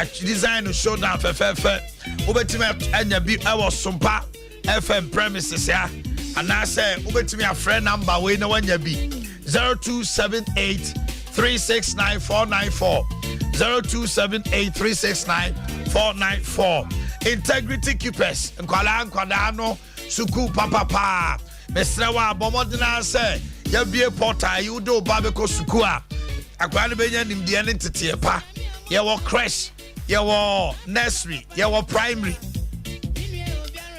ya design no showdown fe obetimi anya bi ewo Sompa FM premises ya anase obetimi a friend number we na wanya bi 0278 369 0278369494 Integrity Keepers nkwala no suku papa mesrewa bomodina say ya bie portal you do babeko suku a akwala no benya nimde ne tete pa ye wo crash ye wo nursery ye wo primary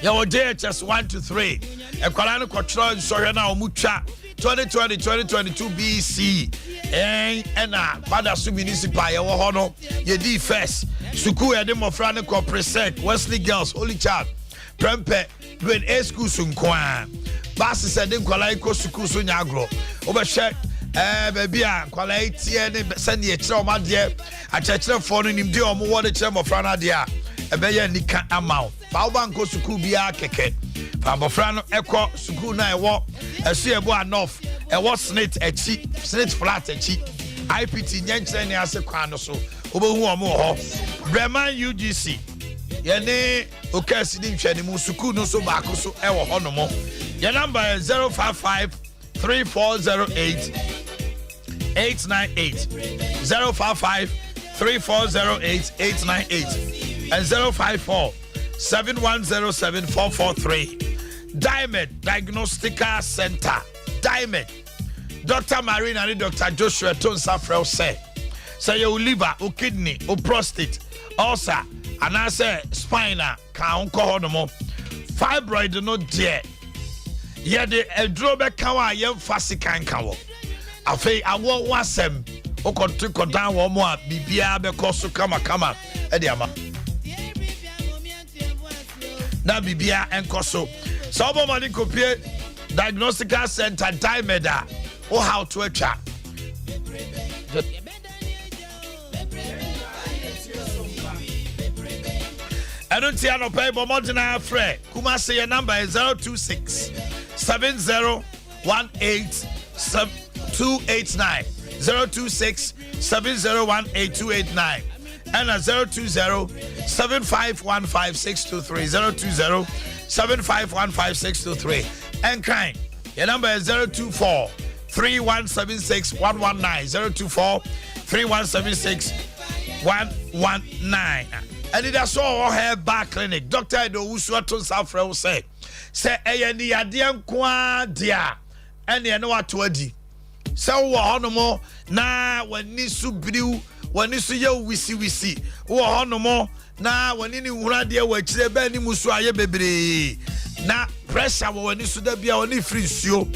ye wo JHS 1 to 3 ekwala no kwotro nsohwe na omutwa 2020-2022 BC ena Father Su Municipal ye wo ho no ye di first suku ye de mofra ne ko presec Wesley Girls Holy Child Prempe grade A school sunkwa bas se de kwala iko suku so nyagro obehwe baby a kwala tie ne se ne ye kire o made a kire fo no nimdi o mo wo de kire mofra na de a ebeye nika amaw ba wo banko suku bia keke fa mofra no eko suku na ewo esu ebo anof ewo snit flat echi IPT nyenkyere ne ase kwa no so obehu omo ho Breman UGC ye ne okasi di hwe ne mu suku no so baako so ewo ho no mo ye number 055 3408 898 055 3408 898 and 054 7107 443 Diamond Diagnostical Center. Diamond. Dr. Marina and Dr. Joshua Tonsa Frel say your liver, your kidney, your prostate, ulcer, and I say spina, can no fibroid no dear. Yet the drobe kawa yem fasi kan kawo. Afe awo wasem o kontri kodan wo mo a bibia be koso kama ediama. Na bibia enkoso. So mani kopie Diagnostical Center Dimeda or how to a chat. I don't see no pay but Montina Fre. Kuma say your number is 026 7018 289 026 7018289 and a 020 7515623 020 7515623 and kind. Your number is 024 3176 119 024 3176 119. And it is all hair back clinic. Dr. Edo Uswaton Safra say Ayandi Adiam Kwa dia and the know to adi. So honomo na when nisu brew when nisu yo wisi honomo na when any uradia we chile ni musu aye bebre na pressure when nisu da bia oni free suo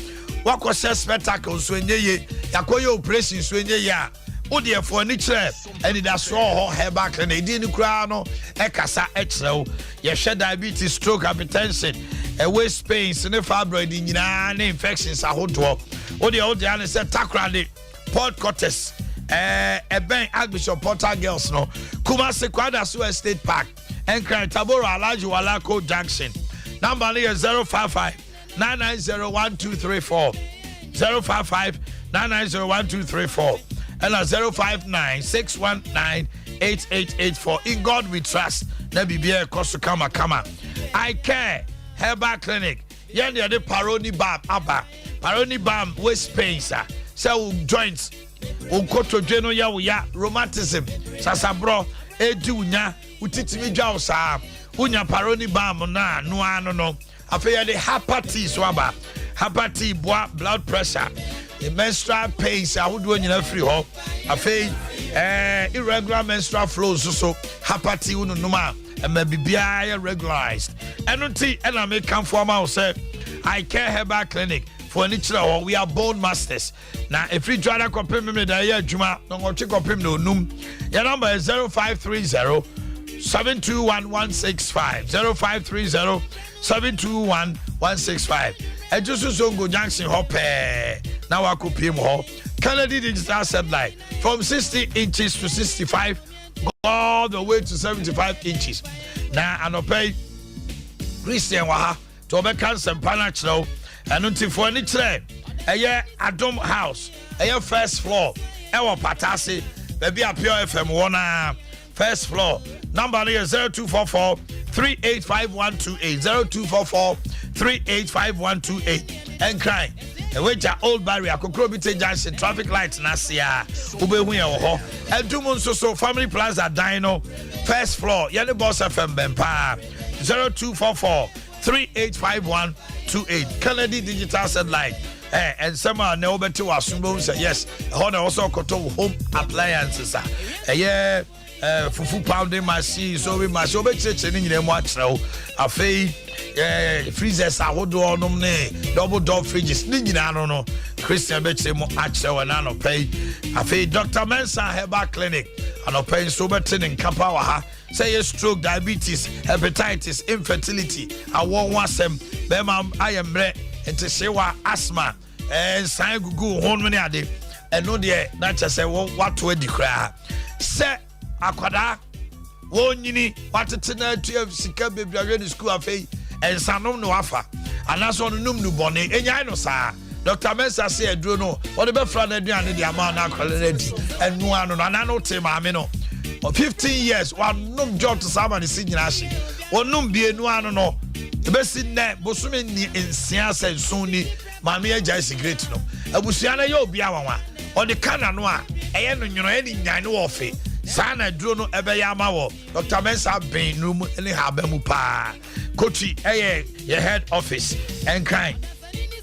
wako spectacle so enye yakoye operation so enye ya ode for ni chile and that's all her back and dey ni kura no e kasa e chire ye hwe diabetes stroke hypertension waist pains ne fibroid nyina ne infections ahodo ode an say takrade port cortes ben Archbishop Porter Girls no Kumasi Kwada Suwa State Park and Taboro Alaji Walako Junction. Number is 055 9901234 055 9901234 and 059 619 8884. In God we trust. Nebibia Kosu Kama. I care Herbal Clinic. Yendi ade Paroni Bam Abba. Paroni Bam waist pains. So joints. Unkoto jeno ya uya rheumatism sasabro edunya utitimi dwa sa unya paroni bam na no ano no afeya de hepatitis waba hepatitis boa blood pressure the menstrual pains ahodo nyina free ho afei irregular menstrual flows so hepatitis ununuma ma bibia regularized enunti ena me kan for ma say I care Herbal Clinic for nichira we are bone masters. Now if you try to compare me with the Juma, no go check compare no num. Your number is 0530 721 0530 721 and just so go Junction hop now I could pay more. Kennedy digital satellite from 60 inches to 65 all the way to 75 inches. Now I no pay Christian Waha to be cancer panachlo and until for any tray. Adom House, first floor, Patasi, baby a pure FM 1 first floor. Number is 0244 385128 0244 385128 and cry. Which are old barrier, Kokrobite Junction, traffic lights, Nasia, Ube Wiyaho, and Dumun so Family Plaza Dino, first floor, Yanni Boss FM Bempa, 0244 385128, Kennedy Digital Satellite, and some are no better to assume, yes, Honor also control home appliances, yeah, fufu pounding machine, so we must obey church and in them watch now, a fee. Freezers are what do all double door fridges. I don't know. Christian Betche mo actual and I no pay. I pay Dr. Mensa Herbal Clinic. I no pay Soberton in Kampawaha. Say stroke, diabetes, hepatitis, infertility. I want one sem. Bema I am bre and to say asthma and sign go home many a day. And no dear, not just say what to declare. Say Aquada. One yini, what a tenant to have Sika baby already school of faith. And Sanom no afa, and that's on the Numnu Bonnie, and I know, sir. Dr. Mensa said, do know what the best friend and the amount of quality and no one, and I know Tim Amino. 15 years, one num job to somebody senior Ashi, one num be no one, no. The best in that, Bosumin in Sias and Suni, Mamma Jazz great no. A Busiana yo be our or the Cananoa, and you know any Yano of it. Sana Drono Ebeyamawo, Dr. Mensa Bain Room, and Habemupa. Kochi, your head office, and kind.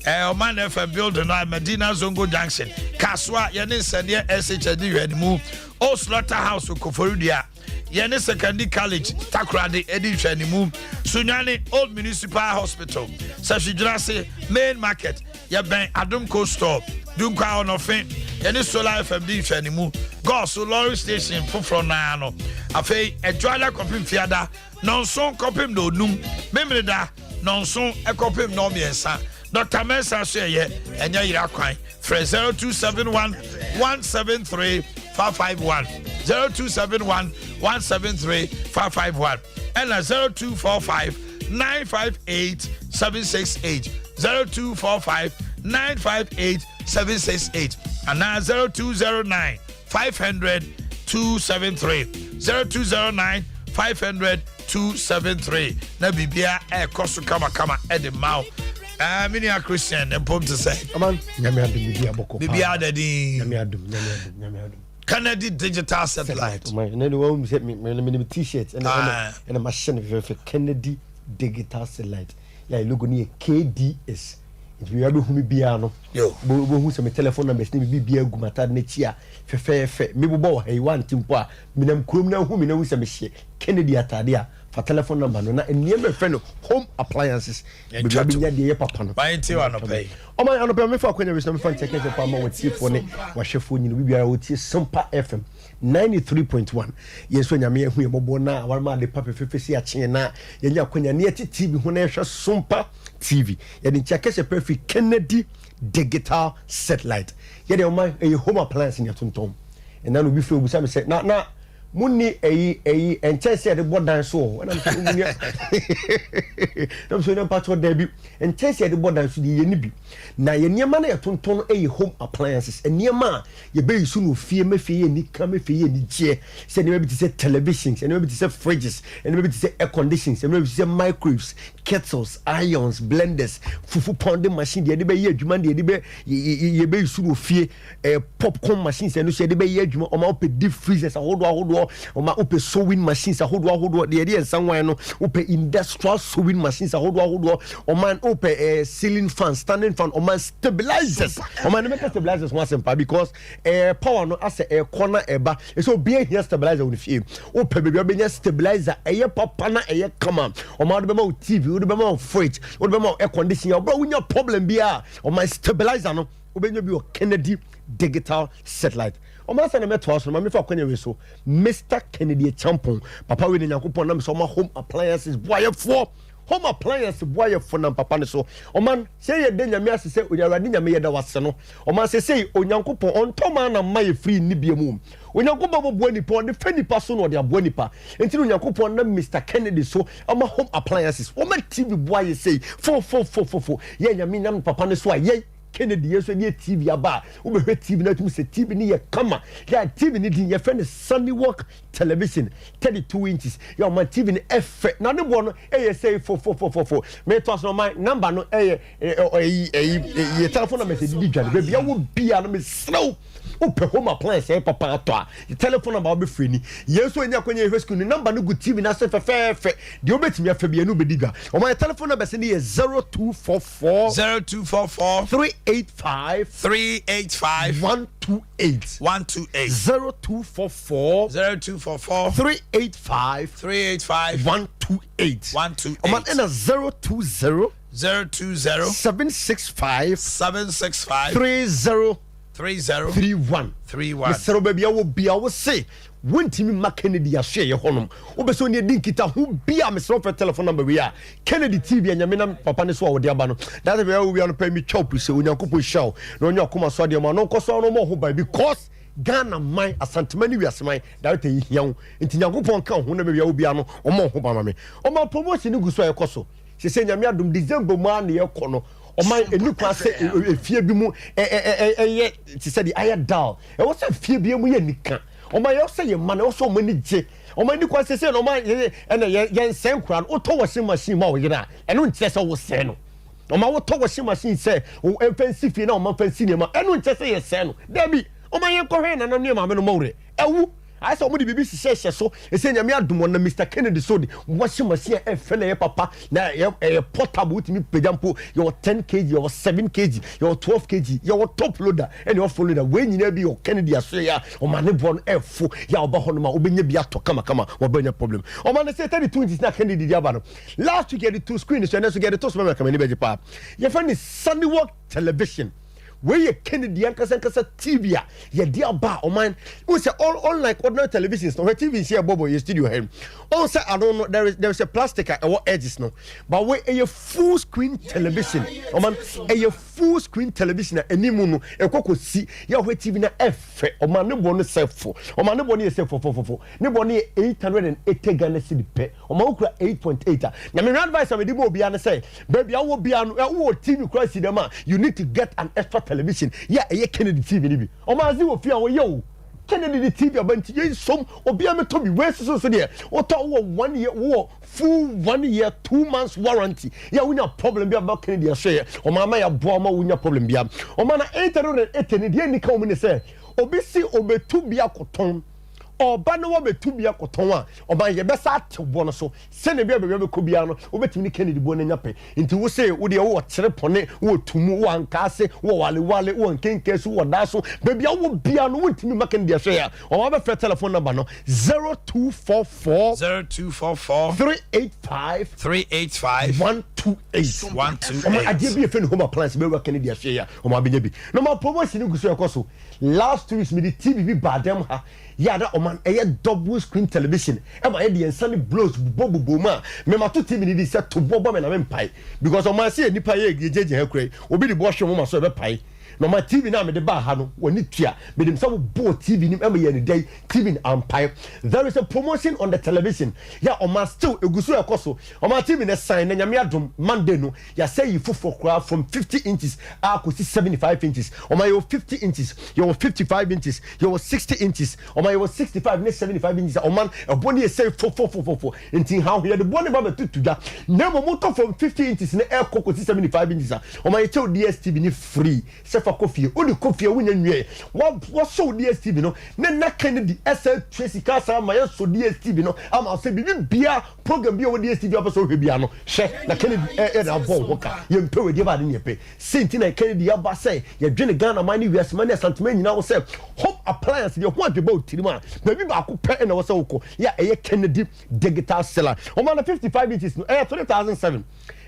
Omanhene FM building at Medina Zongo Junction. Kaswa, Yanis and your SHD, and move. Old Slaughterhouse, Koforudia. Yanis Secondary College, Takradi, Edition, and move. Sunyani, Old Municipal Hospital. Sashi Main Market, Yaban Adumco Store. Dunka on offense. Yanis Solar FMD, and move. Go so Lorry Station, Fufro Nano. Afe, a Joala Copim Fiada. Non son copim no num, Memreda, non son a copim no miensa. Dr. Mensa say, and ya quine. Fresh 0271 173 551 0271 173 551 and 0245 958 768 0245 958 768 and now 0209 500 273 0209 500 273 na bibia koso kama e de maw mini a Christian and pom to say aman nyame adum bibia boko bibia dadi nyame adum Kennedy Digital Satellite man na wo me me t-shirt and a machine for Kennedy Digital Satellite ya logo ni KDS if you have who bia no yo bo hu se me telephone number ni bibia gumata na chi a fe me bo hey one timpo a minam kurom na hu me na hu se me hye Kennedy atade a fa telephone number no na eniem fe no home appliances bibia binya de ye papa no by ti wa no pay o man no pay me fa kwanya we so me fa check it for ma wati fo ne wa hwefo nyino bibia wo tie Sompa FM 93.1 yeso nyame ehu ye bobo na warma de papa fefesi a chen na yenya kwanya ne TV ho na ehwe Sompa TV ye de check it perfect Kennedy Digital Satellite ye de o man e home appliance ni atontom and na no bi fe obusa me say na munni enchese de bodan so na no so na patro da bi enchese de bodan so de ye ni bi na ye niema na ye tonton home appliances niema ye be yisu no fie mefie ni kama fie ni je se ne be ti se televisions se ne be ti se fridges se ne be ti se air conditioners se ne be ti se microwaves kettles irons blenders fufu pounding machine de be ye adwuma de be ye be yisu no fie popcorn machines se no se de be ye adwuma o ma open deep freezers ahodo oma ope sewing machines ahodo de dey ensanwan no ope industrial sewing machines ahodo oma ope ceiling fan standing fan oma stabilizers oma no make stabilizers one simple because power no as a corner eba so be here stabilizer on fie ope baby obenya stabilizer papa na kama oma do be ma TV do be ma fridge do be ma air conditioner bro we no problem bia oma stabilizer no obenya bi o Kennedy Digital Satellite o ma say na meto aso ma me fa kwanya we so Mr. Kennedy Champon papa we ne yakopon na me so ma home appliances boyefo home appliance boyefo na papa ne so o man say ye de nyame ase say onyarade nyame ye da wase no o man say onyankopon ontoma na maye free ni bia mu onyankopon bobo nipa on fe nipa so no de abo nipa enti onyankopon na Mr. Kennedy so ama home appliances o ma TV boye say fo ye nyame nam papa ne so aye Kennedy yeso ne TV aba wo be TV na tum se TV ni ye kama ya TV ni din ye friend Sunny Walk television 32 inches ya man TV ni efe na ne bo no say 4444 me to so my number no ye telephone number se di dwane be ya wo bia no me slow open home appliance papa ato the telephone number be free ni yeso enya kwanya ehwe school ni number no good TV na se fefefe de obetimi afa bia no be digwa o my telephone number se ni 0244 385 128 0244 385 128 o man na 020 765 3031 Mr. Baby, I will be, I will say, when Timmy Mac Kennedy, I share your home. Obeso near Dinkita, who be a Mr. telephone number. We are Kennedy TV and Yamina Papa Neswa with Diabano. That's where we are to pay me chop. So when you couple show, no, you come as no more, because Ghana, my asantimani, we are my that young into Yankupon count, whenever we will be on or more Hobama. O my promotion, you go so Koso. She said, Yamiadum December man, the Kono. O my a new class fear be more she said the aya down. It was a fear be more nika. O my also your man also many j. O my new class say no my and a same crown or to washing machine more and don't just always say no. O my what washing machine say o offensive you know my fancy and don't just say yes no. Debbie o my young Korean and near my more. I saw the BBC says so. They say Yamia Dumon, Mr. Kennedy sold washing machine and fell papa. Now a portable with me, Pedampo, your 10 kg, your 7 kg, your 12 kg, your top loader, and your full loader. When you be your Kennedy Australia or my newborn F4, Yabahonoma, Obenyabiato, Kamakama, or Benya problem. Or man, say 32 inches not Kennedy Diabano. Last week, get the 2 screens, and as you get the toast, American Baby Pap. Your friend is Sunny Walk television. Where you Kennedy Yankasa TV, ya dear bar or mine. We say all like ordinary televisions. No, TV is here, Bobo, your studio him. Also, I don't know, there is a plastic at what edges no. But where a full screen television, or man, a full screen television at any moon, a coco see, your TV na F, or man, no bonus self for, or man, no bonus self for. No bonus 880 Ghana cedi pay, or Mokra 8.8. Now, my advice I will be on say, baby, I will be on TV cross cinema. You need to get an extra television. Yeah, a Kennedy TV. O ma zi wo fi awon yo. Kennedy TV abanti ye som obi am to bi we so there. O to wo 1 year wo full 1 year 2 months warranty. Yeah, we no problem bi about Kennedy share. O ma ya bo ma we no problem bi. O ma na 880 ni de ni ka o me say. Obi si obetu bi akoton. Oba no betu bia koton a oba ye besa atebo no so se ne bia bia ko bia no obetimi Kennedy bo na nyape nti wo se wo de wo kire pone wo tumu wo ankase wo wale wo nkenkesu wo daso bia wo bia no wotimi ma Kennedy ahwe ya o ba fe telephone number no 0244 385 128 o ma ade bia fe no home appliance be wa Kennedy ahwe ya o ma benya bi no ma promotion guso ekoso last 2 weeks me the TV bi badem ha ya da oman double screen television e ma ye sunny blows bobo ma me ma to TV ni di set to bobo me na me pai because oman say nipa ye jeje ha kure obi di bo hwe mo ma so be pai no ma TV na me de ba ha no woni tua me dem so bo TV ni e ma ye ni day TV empire. There is a promotion on the television ya oman still egusu ekoso oman TV ne sign na nyame adom Monday no ya say you for from 50 inches akosi 75 inches oman you 50 inches you 55 inches you 60 inches oman you 65 ne 75 inches oman eboni e say 4 ntin how here the boni ba betutuda na moto from 50 inches ne akosi 75 inches oman you tell DSTV ni free for coffee only coffee wunya nwie what so DSTV no na Kennedy SL Tracy Kasa ma so DSTV no ama say bia program bia wo DSTV abaso hwe bia no hwe na Kennedy na bon hoka ye mpewe de ba de ne pe senti na Kennedy aba say ye dwene Ghana mani wiase mani asantuma nyina wo say home appliance de ho adeba otirima ba bi ba ko pe na wo say woko ya Kennedy digital seller o ma na 55 inches no 3007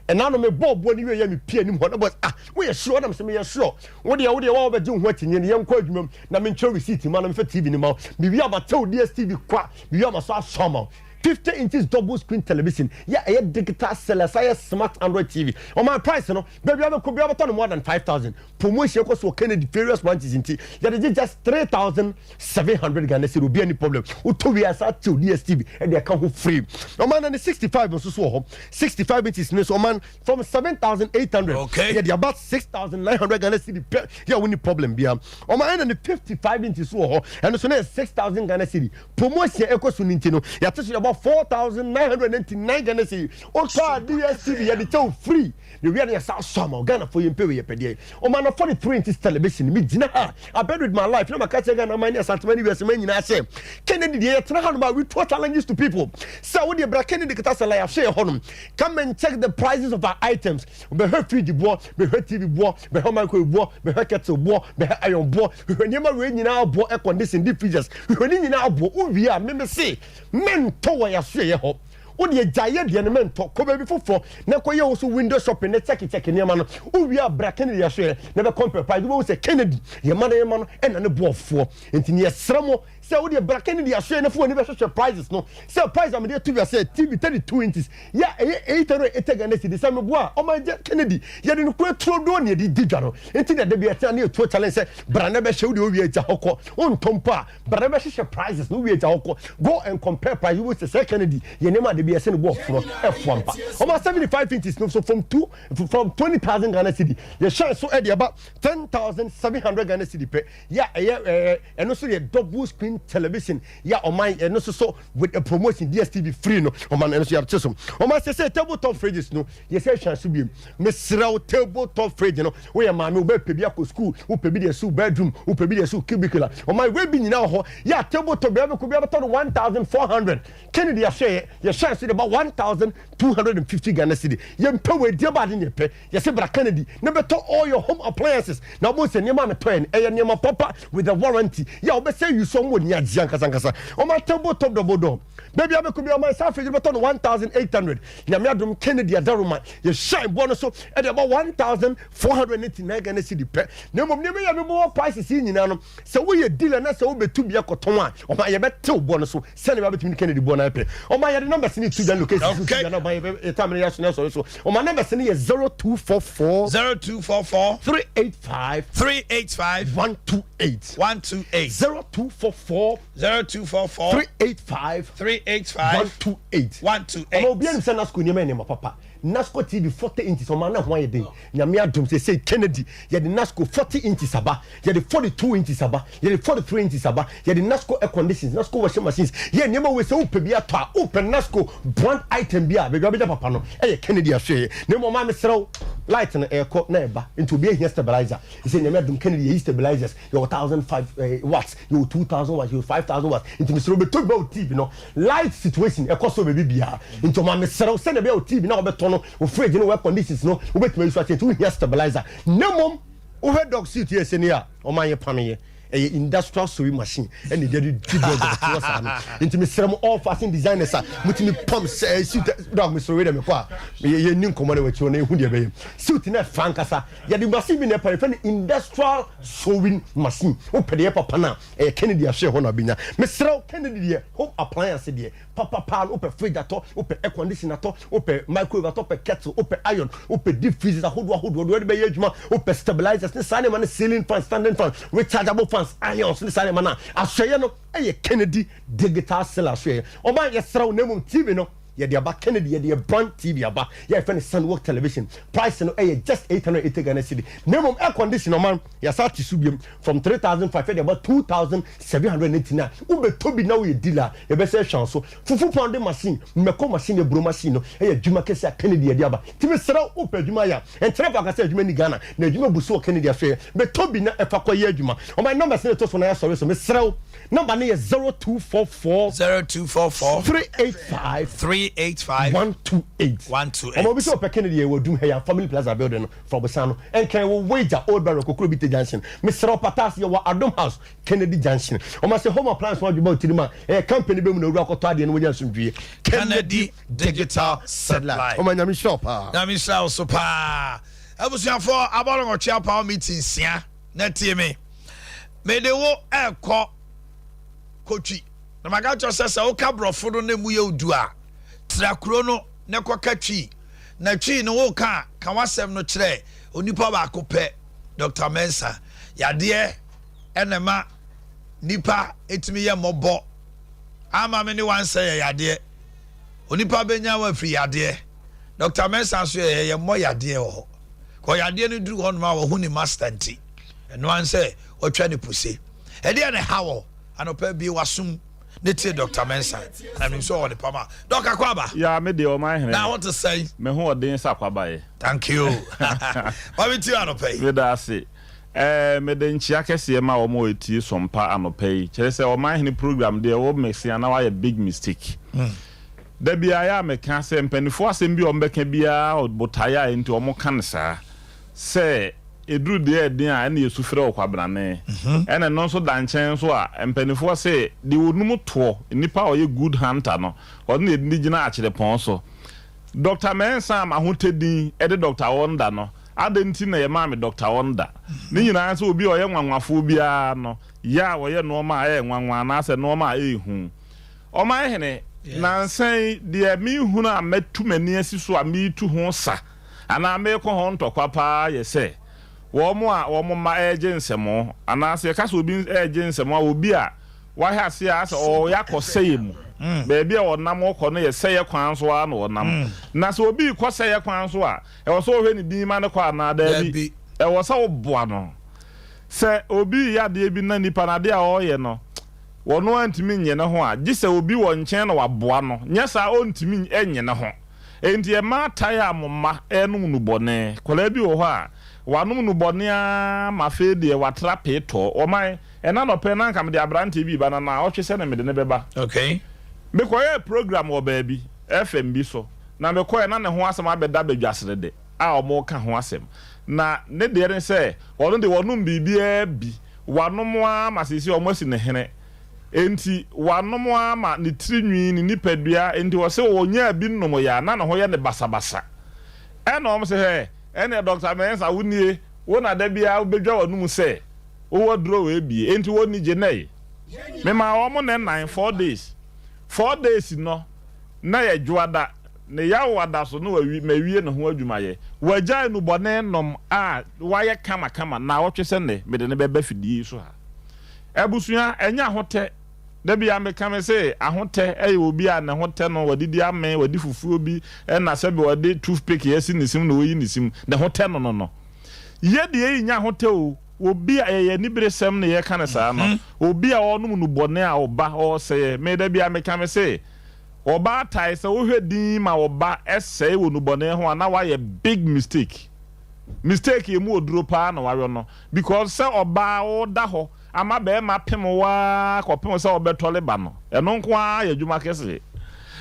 and now me bob when you hear me pay him what but we are sure them say me sure what they wa be do ho atinye ne yanko adwumam na me ncho receipt man me fa TV ni ma bi aba tell DSTV kwa bi ama so asoma 50 inches double screen television. Yeah, a digital seller, smart Android TV. On my price, no, baby, I could be able to more than 5,000. Promotion cost for Kennedy various branches in T. That is just 3,700 Ghana cedi. Will be any problem. Utobi as at to DSTV and they account free. No man, and the 65 also so 65 inches. So man, from 7,800. Okay. Yeah, they about 6,900 Ghana cedi. Yeah, only problem be on my end and the 55 inches so and so 6,000 Ghana cedi. Promotion equals to Nintendo. Yeah, touching about 4,999 Ghana cedi. Also, DSTV, yeah, the show free. The real is summer Ghana for you pay your per day. Oh man, 43 inches television. Me, Gina, I bet with my life. You know, my catch again, my near many years, many I say. Kennedy, the about with what challenges to people. So, when you break Kennedy, I share home. Come and check the prices of our items. Be her fridge board, be her TV board, be her microwave board, be her kettle board, be her iron board. When you rain in our board, air conditioning deep freezers. When in our board, we are, me say, men tower your share home. O de giant the element talk come before for na koye also window shopping na check near man o we are bracken the share never compare price we say Kennedy your man and na bo for enti ye sramo say o de bracken the share na for never share prices no say price am dey to say TV 32 inches ya 880 Ghana cedi say me boa o man Kennedy ye de no kwetro do na di didwaro enti na de bia na to challenge say bra na be hye o de o wi agya hokọ on tompa bra na be share prices no wi agya hokọ go and compare price we say Kennedy ye nema be a send work from F1 almost 75 inches no so from 20,000 Ghana cedi the share so at about 10,700 Ghana cedi per and also the double screen television on my and also so with a promotion DSTV free no on my and so you have to on my say tabletop fridges no you say chance to be Mr. tabletop fridge no where my no be pebia ko school who pebi the school bedroom who pebi the school cubicle on my way be now tabletop be able to 1,400 Kennedy share your chance about 1,250 Ghana cedi. You pay with your body in your pay. You say, but Kennedy, never talk all your home appliances. Now, most of your man train, and your name papa with a warranty. Yeah, but say you someone near Jankasa. On my table top the bodo. Maybe I could be on myself, you about 1,800. Yamadum Kennedy, a Daruma, you shine bonus at about 1,489 Ghana cedi pay. Never have more prices in you. So we a dealer, and that's over to be a cotton. Or my bet two bonus, send about between Kennedy Bonape. On my number, send it to the location. Okay. On my number is 0244 0244 385 128 0244 385 128 Obian send us kunyema papa Nasco TV 40 inches on my one day. Yamia Dum say Kennedy, you the Nasco 40 inches aba, you the 42 inches aba, you the 43 inches aba, you the Nasco air conditions, Nasco washing machines. Yeah, never we say open biata, open Nasco brand item bia, baby papa no. Hey Kennedy a share. Nemo mama throw light and air cut neighbor into be here stabilizer. He say Yamia Dum Kennedy he stabilizers. Your 1,005 watts, your 2,000 watts, your 5,000 watts. Into Mr. Robert talk about TV no. Light situation, a cost of baby bia. Into mama throw send about TV now better no afraid you know what conditions no we bet me so to here stabilizer no mom over dog suit here senior o man ye pame a industrial sewing machine and the do into me serum all fashion designers with me pump suit dog me so read me kwa ye nim command with you na hu de be suit na frankasa ye the machine be na pare industrial sewing machine o pede papa na Kennedy a share ho na binya me serum Kennedy de home appliance de papa pan open fridge ato open air conditioner ato open microwave ato open kettle open iron open deep freezers ahodo we be yejuma open stabilizers ne sane man ceiling fan standing fan rechargeable fans irons ne sane man ahweye no Kennedy digital seller share o man yesra nemu TV no yeah, the about Kennedy, yeah, the brand TV about yeah, friend Sunwork television. Price no just 880 Ghana cedi. Minimum air conditioner man, yeah, start to subium from 3,500 about 2,789. Ube Toby now you dealer, you best say chance. So fufu pound machine, meko machine, bro machine, yeah, Juma Kessa Kennedy diaba. Timmy Sera Upe Jumaya, and Trevor say Jumani Ghana, ne Juma Buso Kennedy affair, but Toby na Efakoye Juma. On my number senator for sorry, so Miss Sera number is 0244 385 385 128. I'm always up Kennedy will do here family plaza building from Bosano and can we wager old barrel Kokurubite Junction. Mr. Patas your Adom House Kennedy Junction. On my home appliance what you about Tilima a company be no rock or and Williamson Kennedy Digital Satellite. Oh my name is shop. Nami Sao Sopa. I was here for about our chair power meetings here. Net me. May they walk air call coachy. na maka cho sese wo ka brofo no na mu ye odu a trakuro no ne koka twi na twi no wo ka wasem no kire onipa ba akopɛ Dr. Mensa yade enema nipa etimi ye mobɔ ama me ne wan say yade onipa benya wa free yade Dr. Mensa so ye mo yade ho ko yade no duru hon ma wo hu ni master nti eno an say otwa ne puse e de ne hawo anopa bi wasum ne tie Dr. Mensa na me so on the pama Dr. Kwaba ya me de Omanhene now what to say me ho odin sa kwaba ye thank you what we tie anopa me da se me de nchia kese ma wo mo etie Sompa anopa yi kire se Omanhene program de wo mexia na wa big mistake da bia ya me kan se mpanifo asem bi o mbeka bia botaya enti o mo kan sa se edru de edin a na yesufre okwabrane ene no so danchen so a mpanifo se de wonum to nipa o ye good hunter no o na edin gina a kire pon so Dr. Mensa ma hotedin e de Dr. Wonder no adenti na ye ma me Dr. Wonder ni nyina so obi o ye nwanwafo bia no ya wo ye no ma e nwanwa na se no ma e hu Omanhene na nsan de mi hu na metumani asiso a mi tu ho sa ana me ko ho ntokwa pa ye se wo mo ma ejensemo ana se ka so obi ejensemo obi a wa ha se a se o yakoseye mu beebi a wonam ko no ye seye kwan so a no wonam na se obi ko seye kwan so a e wo so hwe ni din ma ne kwa na da bi e wo sa wo boa no se obi ya de bi na nipa na de a o ye no wono antimi nye ne ho a gise obi wo nchen na waboa no nya sa ontimi enye ne ho enti e ma taya amoma enum nu bone kola bi wo ho a wanum nu bone a ma fe de watra peto o mai ena no pe na nkam de abrante bi ba na o twese na me de ne beba okay me koye program wo ba bi FM bi so na me koye na ne ho asem abeda badwasere de a o mo ka ho asem na ne de ren se wono de wonum bibia bi wanum a masisi o mo si ne hene enti wanom ama ne tirinwi ne nipadua enti wo se wo nya bi nnom ya na ho ye ne basabasa ena om se he ene Dr. Mensa wunie wo na da bia obedwa wanum se wo dro we bie enti wo ni je nei me ma wo mo ne 4 days no na ye dwada ne ya wada so no wi mawie ne ho adwuma ye wagya nu bone nnom a waye kama na wo twese ne me de ne beba fidie so ha ebusua enya hote da bia me kame se ahote obi a ne hote no wadidi ame wadi fufuo bi na sebe wadi toothpick yesi nisim no yi nisim ne hote no ye de nya hote o obi a ye ni bresem ne ye kane saa no obi a onum nu bone a oba o se me da bia me kame se oba tai se wo hwedin ma oba ese wo nu bone ho na wa ye big mistake ye mu oduro pa na wa no because se oba o da ho ama be ma pemwa ko pem se obetole ba no eno nko a ya dwuma kese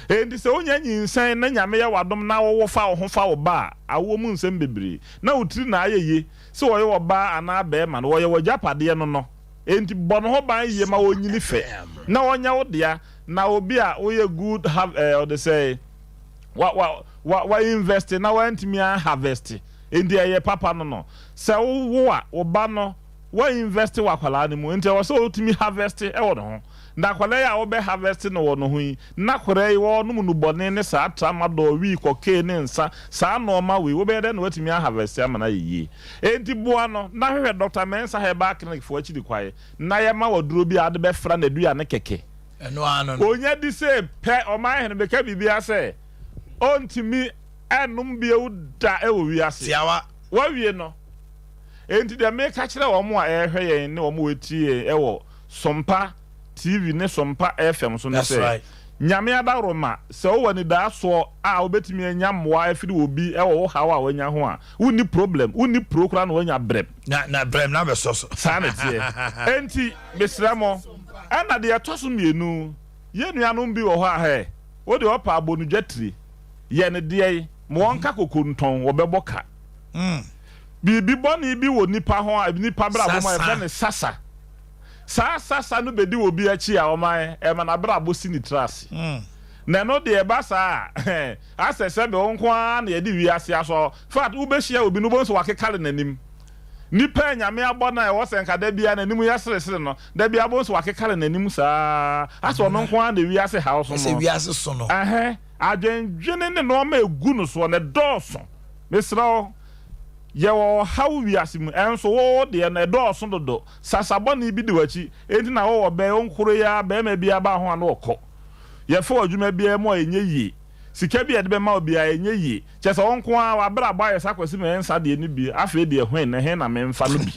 endi se onya nyinsan na nyame ya wadom na wo fa wo ho fa wo ba awo mu nsem bebre na utiri na ayeye se wo ye wo ba ana be ma no wo ye wo japade no enti bono ho ban ye ma wonyini fe na wonya wo dia na obi a wo ye good have or they say wa invest na wa ntimi harvest endi ye papa no se wo a wo ba no wa invest wa kwala ni mu enti wo so utimi harvest e wo no na kwala ya wo be harvest no wo no hu na kwara yi wo no mu bone ne sa trama do wi ko ke ne nsa sa no ma we wo be de no watimi harvest amana yi enti boa no na hwe Dr. Mensa Herbal Clinic fo achi di kwaye na ye ma woduro bi ade be fra na dua ne keke eno ano onya di se pe Omanhene be ka bibia se ontimi enum bi ewuda e wo wi ase siawa wa wie no enti de me ka kire wo mo a ehwe yen ne wo mo wetie e wo Sompa TV ne Sompa FM so ne se nyame adaroma se wo wani da so a obetimi anya moa afiri obi e wo hawa wanya ho a woni problem woni prokura na wanya brem na brem na be so sanete enti besramo ana de atoso mienu ye nuanom bi wo ho a he wo de opa abonu dwatiri ye ne de mo wonka kokonton wo beboka bibi boni bi wo nipa ho a nipa bra bo ma e ne sasa sasa no bedi obi achi a o man e ma na bra bo sini trase na no de e ba sa asese be onko a na ye di wi ase aso fat u be hia obi no bo so wakekale nanim nipa nyame abɔ na ɛwɔ sɛ nka da bia n'anim yɛ seresere no da bia bɔ so wakekare n'anim saa aso no nko a na wiase ha so no sɛ wiase so no adwendwene ne no ma egu no so ne dɔɔso mesrɛ yɛwɔ haw wiase mu ɛnso wo de na dɔɔso dodo sasabɔne bi de wachi enti na wo bɛ onkoro ya bɛ ma bia ba ho ana ɔkɔ yɛfo adwuma bia mu enye yie sika bi ede be ma obi a enye yie kyesa wonko a wabra ba yesa kwasi me nsa de ni bi afa de ehwen na he na me mfa no bi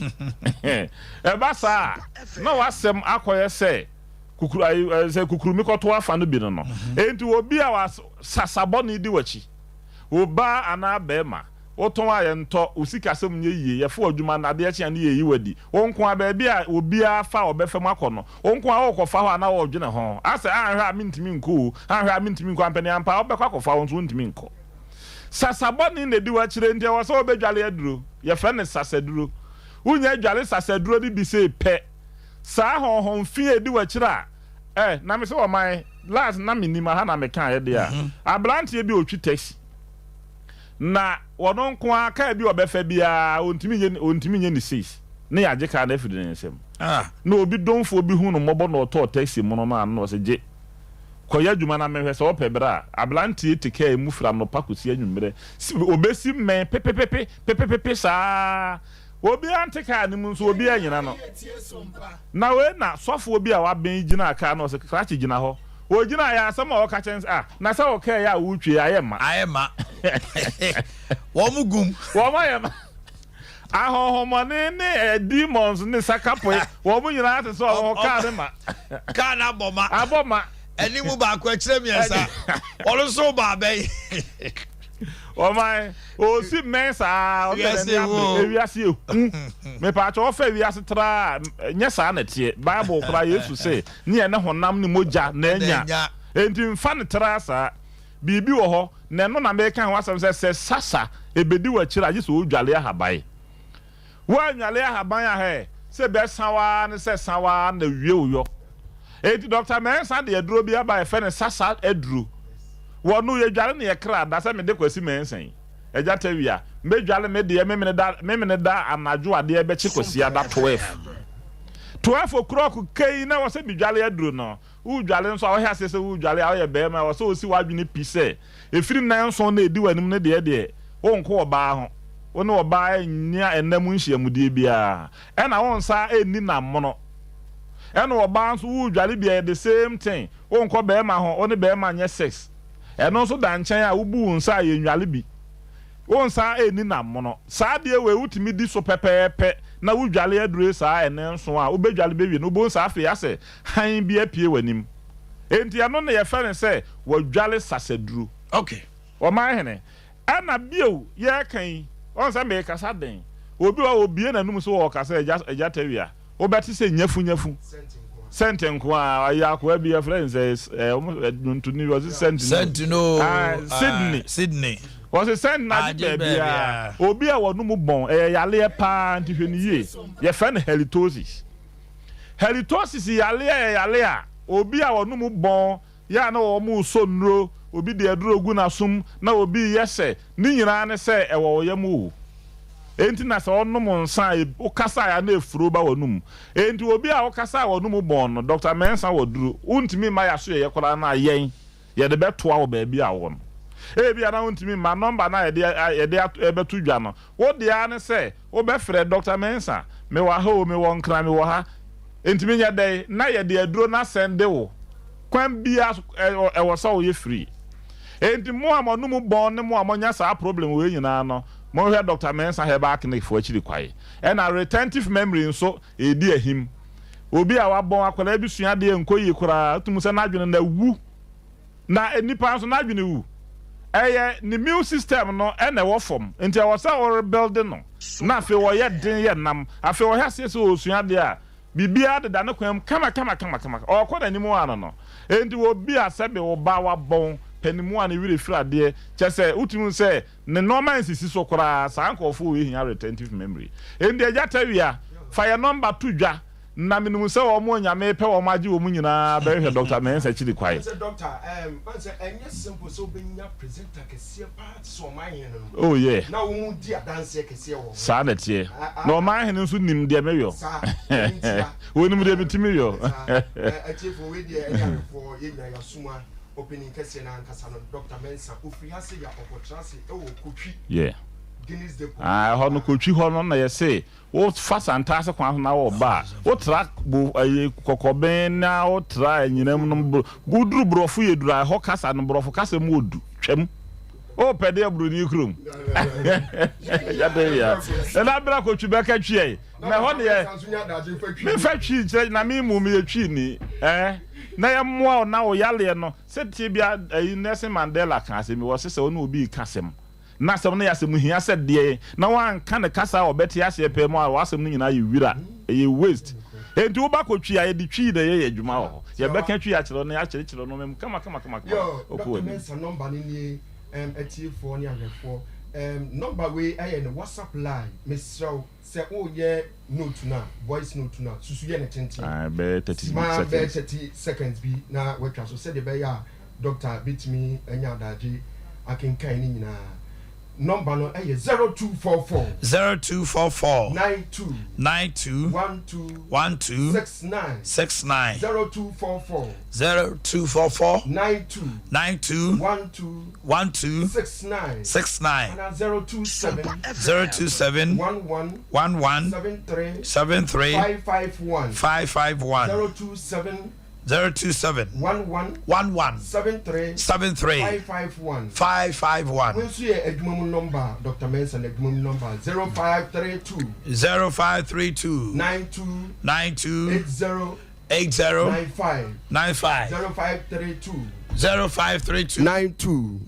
e ba sa na wasem akoye se kukuru mi koto afa no bi no enti obi a was sasabo ni di wachi oba ana be ma oton ayento usika sem nye yie yefo adwuma na de eche na yeyi wadi wonko a ba bi a obi a fa obefem akono wonko a okofa ho na wo dwene ho ase anhwe a mintimi nko anhwe a mintimi nko ampani ampa obekwa akofa won so ntimi nko sasaboni na di wa kire ndia wo so obedwale aduro ye fe ne sasaduro unya adwale sasaduro di bi se pe sa honhon fi edi wa kire a na me se wo man last na minima ha na me kan ye dia abrantie bi otwi taxi na wono nko aka bi obefa bia ontimi nye ni 6 ne yaje ka na afidi nsem na obi donfo obi hu no mobo na oto taxi mu no na no se je koya dwuma na mehwe se opebra ablantie tike mu fra no pakosi anwumre obesi men pepepepe saa obi anteka ni mu so obi anyina no na we na sofo obi a waben gina aka no se krachi gina ho ogina ya asama o ka chen na sa o ka ya wutwe ayema wo mugum wo mayema ahohomone ne demons ne sakapo wo mu nyina ate so o ka ne ma ka na aboma eni mu ba kwa kire miensa olo so ba be o mai o si mensa o de ne ewiase ehu me pa cho fa ewiase tra nya sa na tie bible kra yesu se ne ne honam ne moja na enya enti mfa ne tra sa bibi wo ho ne no na me kan wasam se sasa ebedi wa kira je so odwale ahaban wa nwale ahaban a he se be sanwa ne se sanwa na wie uyo enti Dr. Mensa de aduro bi aba e fe ne sasa aduro wonu ye dwale ne ye kra da se me de kwasi mensan eja tawia me dwale me de me da anajo ade e be chi kwasi ada 12 o'clock kei na wo se bi dwale aduro no u dwale nso a wo hia se u dwale a wo ye be ma wo so osi wadwene pise efiri nan so na edi wanim ne de wonko oba ho woni oba nya enam nhyiamudie bia e na won sa eni na mono e na oba nso u dwale bia the same thing wonko be ma ho oni be ma nya sex e no so da nchen a ubu nsa ye nwale bi won sa eni na mono sa de we utimi di so pepepe na u dwale adure sa ene nso a ubedwale be wi no bo nsa afi ase han bi apie wanim enti ano na ye fa ne se wo dwale sasaduru okay Omanhene ana bio ye kan on sa me kasa den obi wa obie na num so wo kasa eja tawia obeti se nyafu sentenko a ya ko abia friends ntuni was sentino Sydney was sent na bia obi a wonu mu bon yale pa ntihweniye ye fa ne halitosis yale a obi a wonu mu bon ya na wo mu so nro obi de aduro gu na sum na obi yese ni nyina ne se ewo yemu enti na se onum nsa o kasa ya na efuro ba wonum enti obi a o kasa wonum bon no Dr. Mensa woduru untimi ma ya so ye kora na yen ye de betoa wo ba bi a won bia na untimi ma number na ye de ebetu dwa no wo de ya ne se wo be frɛ Dr. Mensa me wa ha o me won kra me wo ha entimi nya dai na ye de aduro na sende wo kwan bia ewo so wo ye free enti mo amonum bon ne mo amonya sa problem we nyina no mo hwe Dr. Mensa he back ne fo achiri kwae and a retentive memory nso edi ahim obi a wabon akwala bi sua de enkoyi kura tumu se na adwene na wu na enipa nso na adwene wu ni immune system no na wo form enti wo sa or building no na afi wo ye den ye nam afi wo hase se osua de a bibia de da ne kwam kama okọ na nimu ano no enti wo bi asebe wo ba wabon penimu an wire frade chese utumu se ne normal nsisi so kora sa ankofo we hia retentive memory endi eja tawia fire number 2 dwa na minimum say o mo nyame pe o maji o mu nyina be hwe Dr. Mensa chiri kwai doctor man say enye simple so benya presenter kese part so Omanhene no oh yeah na wo mu di adanse kese wo sa na tie na Omanhene nso nim de meyo wo nim de bitimi yo achefo we de enye for ye nya suma opening kese na nkasa no Dr. Mensa ofiri ha se ya okotrase e wo kotwi yeah Guinness de ko ho no kotwi ho no na ye say wo fa santase kwan na wo ba wo tra kokoben na wo tra anyinam no buduru brofo yedura ho kasa no brofo kasa mu odu twam o pede aburu ni krom ya de ya na bra kotwi be ka twie na ho ne ye me fa twi kire na me mu me twi ni na ye mo na wo yale no se tie bia Nelson Mandela kan se me wo se wo na obi kasem na asem na yasem hia se de na wan kan ne kasa obeti ase pe mo a wasem no nyina ye wira ye waste enti wo ba ko twi aye di twi de ye adwuma ho ye be ka twi a kire no ya kire no mem kama Dr. Mensa number ni atie4 ni ahwefo number we aye ne WhatsApp line mesraw se o ye note na voice note na susu ye ne tenten be 30 seconds bi na watwa so se de be ya doctor bitmi anya daji akenkan ni nyina number no 0244 92 12 69 0244 92 12 69 and 027 11 73 551 027 11 73 551 when see edumum number Dr. Mensa edumum number 0532 92 80 95 0532 92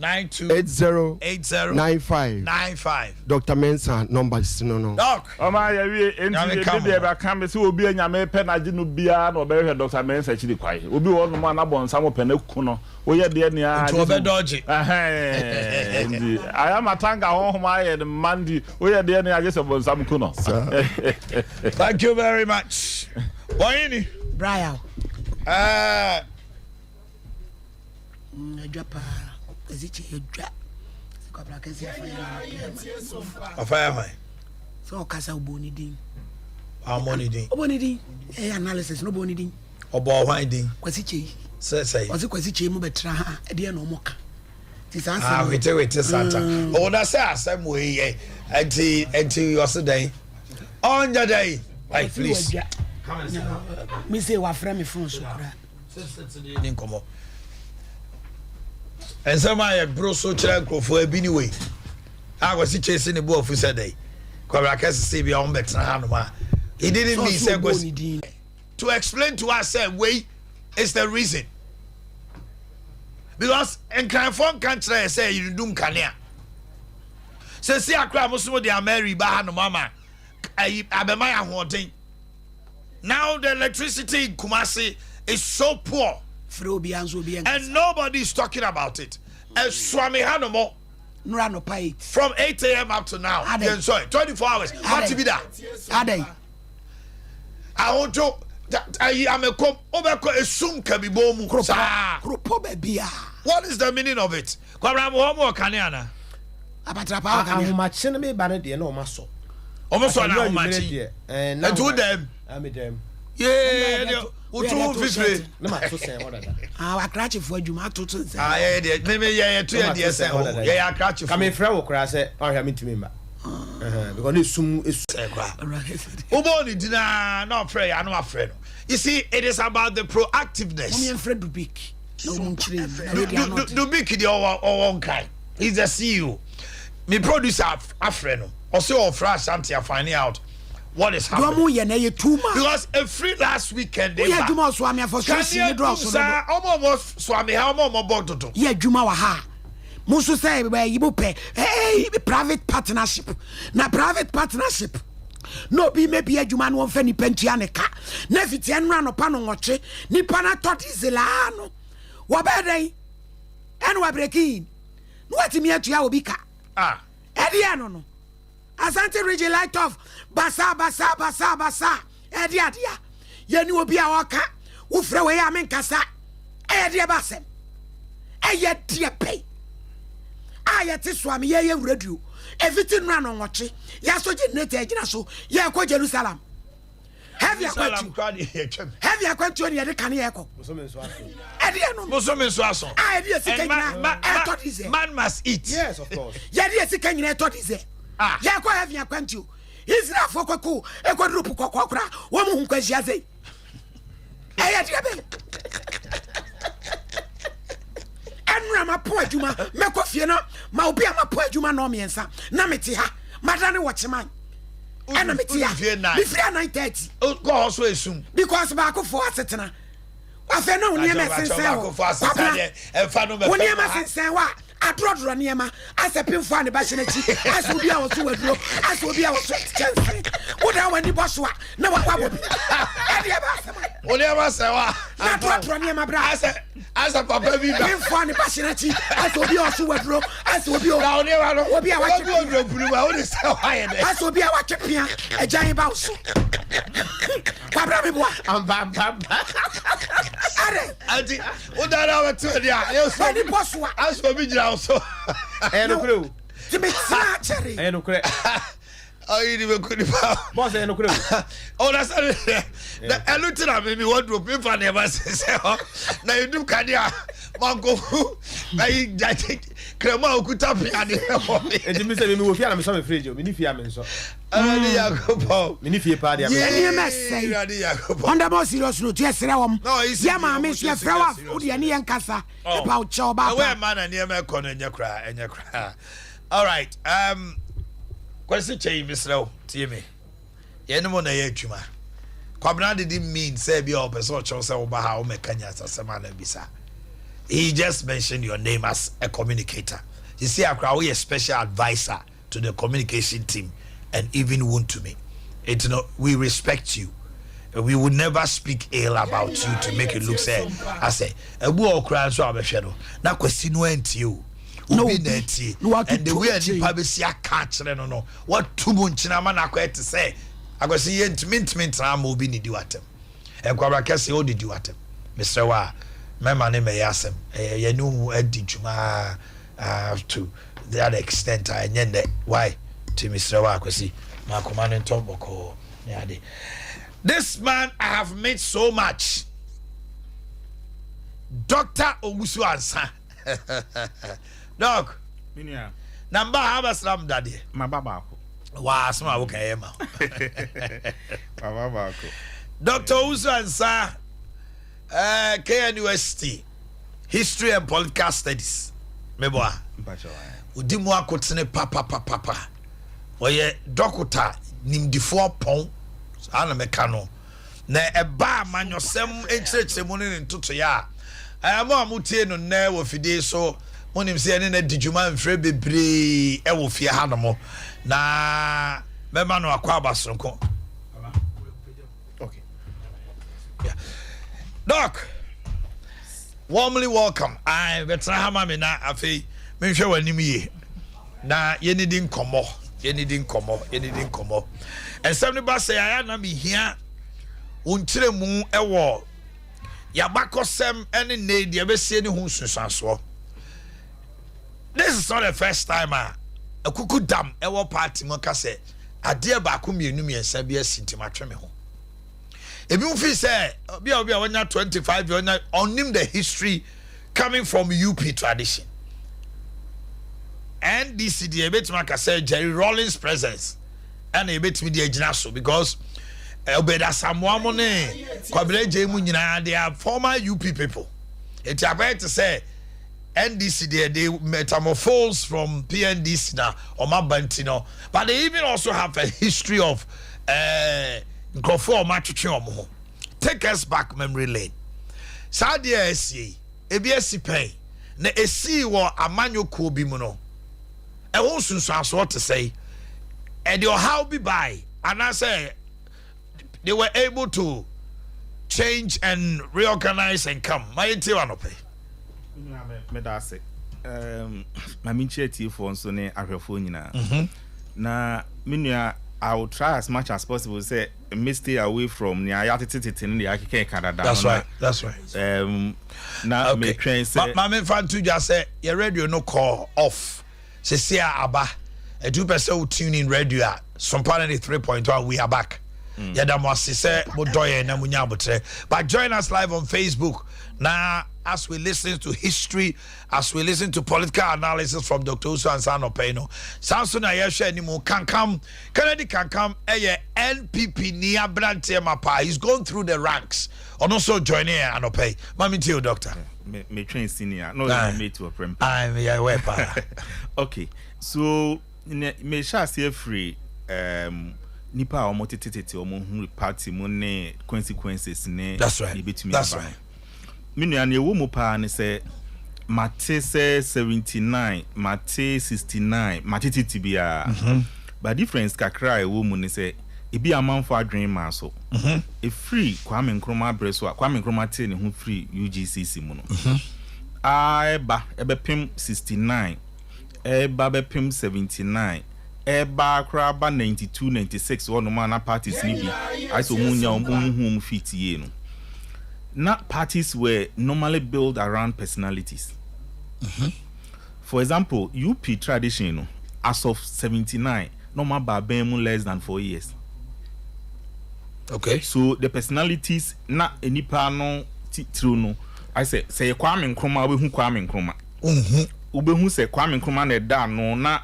80 95 Dr. Mensa number no doc o ma ya wie enti de be kan be se obi anyame pe na je no bia na obe hwe Dr. Mensa chiri kwai obi wo no ma na bonsa mo pe na ku no wo ye de ne a to obe dodge endi aya matanga ho ma ye de mandi wo ye de ne a je se bonsa mo ku no thank you very much Boyini Brian Japa ezichi edwa sikobra kesi afaya mai so kasa oboni din amoni din analysis no boni din obo hwan din kwasiche say ozi kwasiche mu betra ha e de no moka ti sanse wete santa o da say asem we ye enti yosedan onja day ai please me say wa frame me phone so kura ni nkomo ensema ye bro so kire nkrofo abi ni we agwasi chase ni bo ofu saday kwabra kase se bia on betra ha no ma he didn't mean say to explain to us say we is the reason because en kan fon kan try say you dum kanea se akra musumo de ameri ba ha no mama abema ya hoden now the electricity in Kumasi is so poor and nobody is talking about it. And Swami Hanomo from 8 a.m. up to now. Sorry, 24 hours. What to be that? I want to. I am a come over a soon can be boom. What is the meaning of it? Almost an hour match. And to them. Yeah, Utu fisre na ma to sen order da akrache fo adwuma to to sen maybe yeah to yeah sen yeah akrache come in friend wo kra say o hwa mitimi mba because they sum Uboni dina no pray I no afraid. You see, it is about the proactiveness. Dubik the one kind. He's the CEO. Me producer afraid. Also for Ashanti are finding out what is happening. Because a free last weekend they almost Swami yeah Juma wa ha musu say you pay private partnership na private partnership no be maybe a Juma no fani pentianeka na fiti enra no pa no ngoche nipa na toti zelano wa bedai en wa breaking no atimi atua obi ka edi no Asante Region light off basa edia Yeni obi a waka. Wo frɛ we ya menkasa. Ɛyɛ de ba asɛm. Ɛyɛ de pay. Ayɛte so am ye radio. Everything run on watch. Ya so generate agina so. Ya ko Jerusalem. Have you quite on the can you echo? Man must eat. Yes, of course. Yes, can you thought is it? Yako have you quent you. He's not for Coco, a quadruple cockra, woman who can say. I had and Rama Poetuma, Macofiana, Maubia, my Poetuma, no me and son, Namitiha, Madame Watchman. Enemy tia. Before 9:30. Oh, go also assume. Because back for setena. Wa fe no niam sense. Wo niam sense wa. Adrodro niam asepin fo ane ba hyenachi. Aso bia wo so waduro. Aso bia wo so chance. Wo da wani boso a na wa kwabo. E dia ba asema. Wo niam se wa. Adrodro niam bra. Asa papa bi ba. Pin fo ane ba hyenachi. Aso bia wo so waduro. Aso bia na wo niam no. Wo bia wa waduro buru ba wo de se wa ye de. Aso bia wa twepia. Ejan ba wo so. Kwabra me boa. Amba. Are. Anti, wo da na wa to dia. You so ni boso a. Aso bi jira so. No kure. Ti me tra chere. No kure. Oh, you didn't go to Boss, no kure. Oh, that's the Elutina, maybe what do people never say. Now you do Kadia, Mango, I think Crema could tap me. And you miss me with Fiam, some afraid you, Minifiam, so. Minifia party. On the most serious note, yes, no, it's Yama, Miss Yafra, Udiani and Casa, about Choba. Where man and Yamakon and your cry and your cry. All right, question change, Miss Low, Timmy. Yenemo na yechuma. Kwabna didn't mean say be up so chose over how mekanya samana bisa. He just mentioned your name as a communicator. You see, we a special advisor to the communication team and even wound to me. It's not, we respect you. We would never speak ill about you to make it look say I say a boy cries so abeshado. Na question went you. No, and the way any publicity catch no. What too much na man akwa to say. I go see mint na mo bi ni di watem. E kwabra kese o di watem. Mr. Wa, my man name yasem. You know edi juma to that extent I nyende. Why? To Mr. Wa kwesi. Ma commanding Tomboko. This man I have made so much. Dr. Ogusu Ansa. Doc. Minia. Number Habaslam Daddy. My baba. Wow, small okay, Emma. Baba. Dr. Usansa, KNUST, History and Political Studies. Meboa. Udimwa kotene papa. Oye dokota nimdifo pon ana mekano. Na eba manyosem enkyerechemu ne ntoto ya. Ayamo amutie no na wo fide so monim se ene na dijuma mfre bebre e wo fie ha no mo. Na mema no akwa abasonko. Okay. Yeah. Doc, warmly welcome. I betra hama me na afei me hwe wanim ye. Na ye nidi nkomo. And somebody say I na me hia unkyere mu ewo yabakosem ene ne de besie ne hu sunsanso. This is not the first time a kuku dam ewo party mo ka say Adea ba ko mienu miensa bia sintimatwe me ho. Ebi mu fi say bia wanya 25 years on him the history coming from UP tradition. And this is the Ebetimaka say Jerry Rollins' presence and Ebetimi the Ejinaso because Obeda Samuamone, Kwabele Jemunina, they are former UP people. It's about to say NDC they metamorphose from PNDC now or Mabantino, but they even also have a history of Machuchiomo. Take us back memory lane. Sadia SC, ABSC pay, ne SC wa Amanyo Kobimuno. I want to say, and your how be by, and I say they were able to change and reorganize and come. My pay. Medase. My mincheti for Sone Arafona. Na Minia I will try as much as possible say me stay away from the ayatiti in the Akye Canada. That's right. Now me train say my fan to just say your radio no call off. Say Abba a 2% tune in radio Sompa 3.1 we are back. Yadamwasi say modoye na munyabotre. But join us live on Facebook now as we listen to history, as we listen to political analysis from Dr. Uso and Sano Peno. Samson Ayesha anymore can come. Kennedy can come. NPP Nia Brantie Mapa. He's going through the ranks. And also joining and pay. Mami to you, doctor. Me train senior. No, me to a prem. I'm okay. So me shall say free nipa omo tetete omo hu party mo ne consequences ne. That's right. That's right. Minu an yewu mu pa ne say mate say 79 mate 69 mate titibia but difference kakra ewu mu ne say ebi amanfo adwen ma so e free Kwame Nkrumah breso Kwame Nkrumah te ne hu free UGCC mu no eba ebepem 69 eba bepem 79 eba kraba 92 96 one man na parties ni bi I so munya hu fit ye no. Not parties were normally built around personalities. For example, UP tradition, as of 79, normal babemu less than 4 years. Okay. So the personalities not any pano no. I say Kwame Nkrumah we hu Kwame Nkrumah. Ube hu say Kwame Nkrumah ne da no na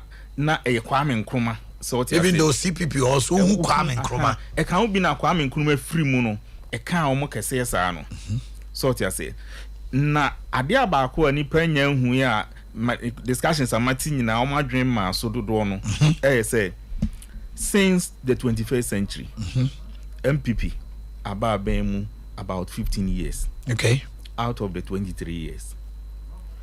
e Kwame Nkrumah. So even though CPP also hu Kwame Nkrumah. E kan be na Kwame Nkrumah free mu no. E kan omo kese sa no. So what you say na Adea baako ani panya hu ya discussions amati nyina o madwen ma so dodo no say since the 21st century MPP ababemu about 15 years, okay, out of the 23 years.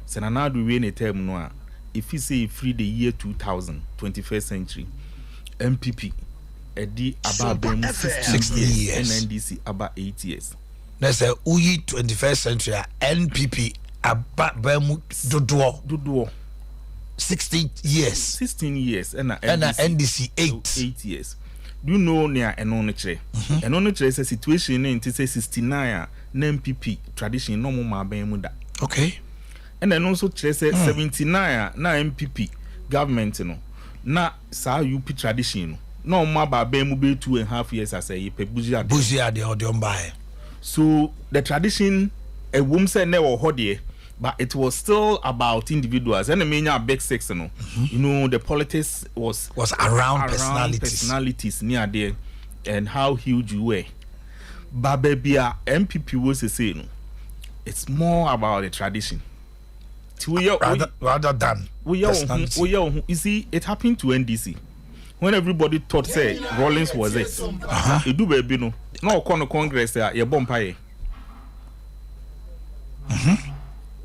So now do we in a term no if you say free the year 2000 21st century MPP edi ababemu 60 years NNDC about 8 years. Let's say uyi 21st century NPP ababemu dodo 16 years and NDC 8 years. Do you know near enonoche enonoche is a situation in 69 na MPP tradition no more mabemu da. Okay. And then also say 79 na MPP government no na sa UP tradition no more mabemu be 2.5 years as a buzia de odionbae. So the tradition a woman said never hodie, but it was still about individuals. And the main big six, you know, the politics was around personalities near there and how huge you were. But baby, MPP was the same. It's more about the tradition. Rather than personality. You see, it happened to NDC. When everybody thought say Rawlings was it, it do baby no. No Congress there, your bumpire.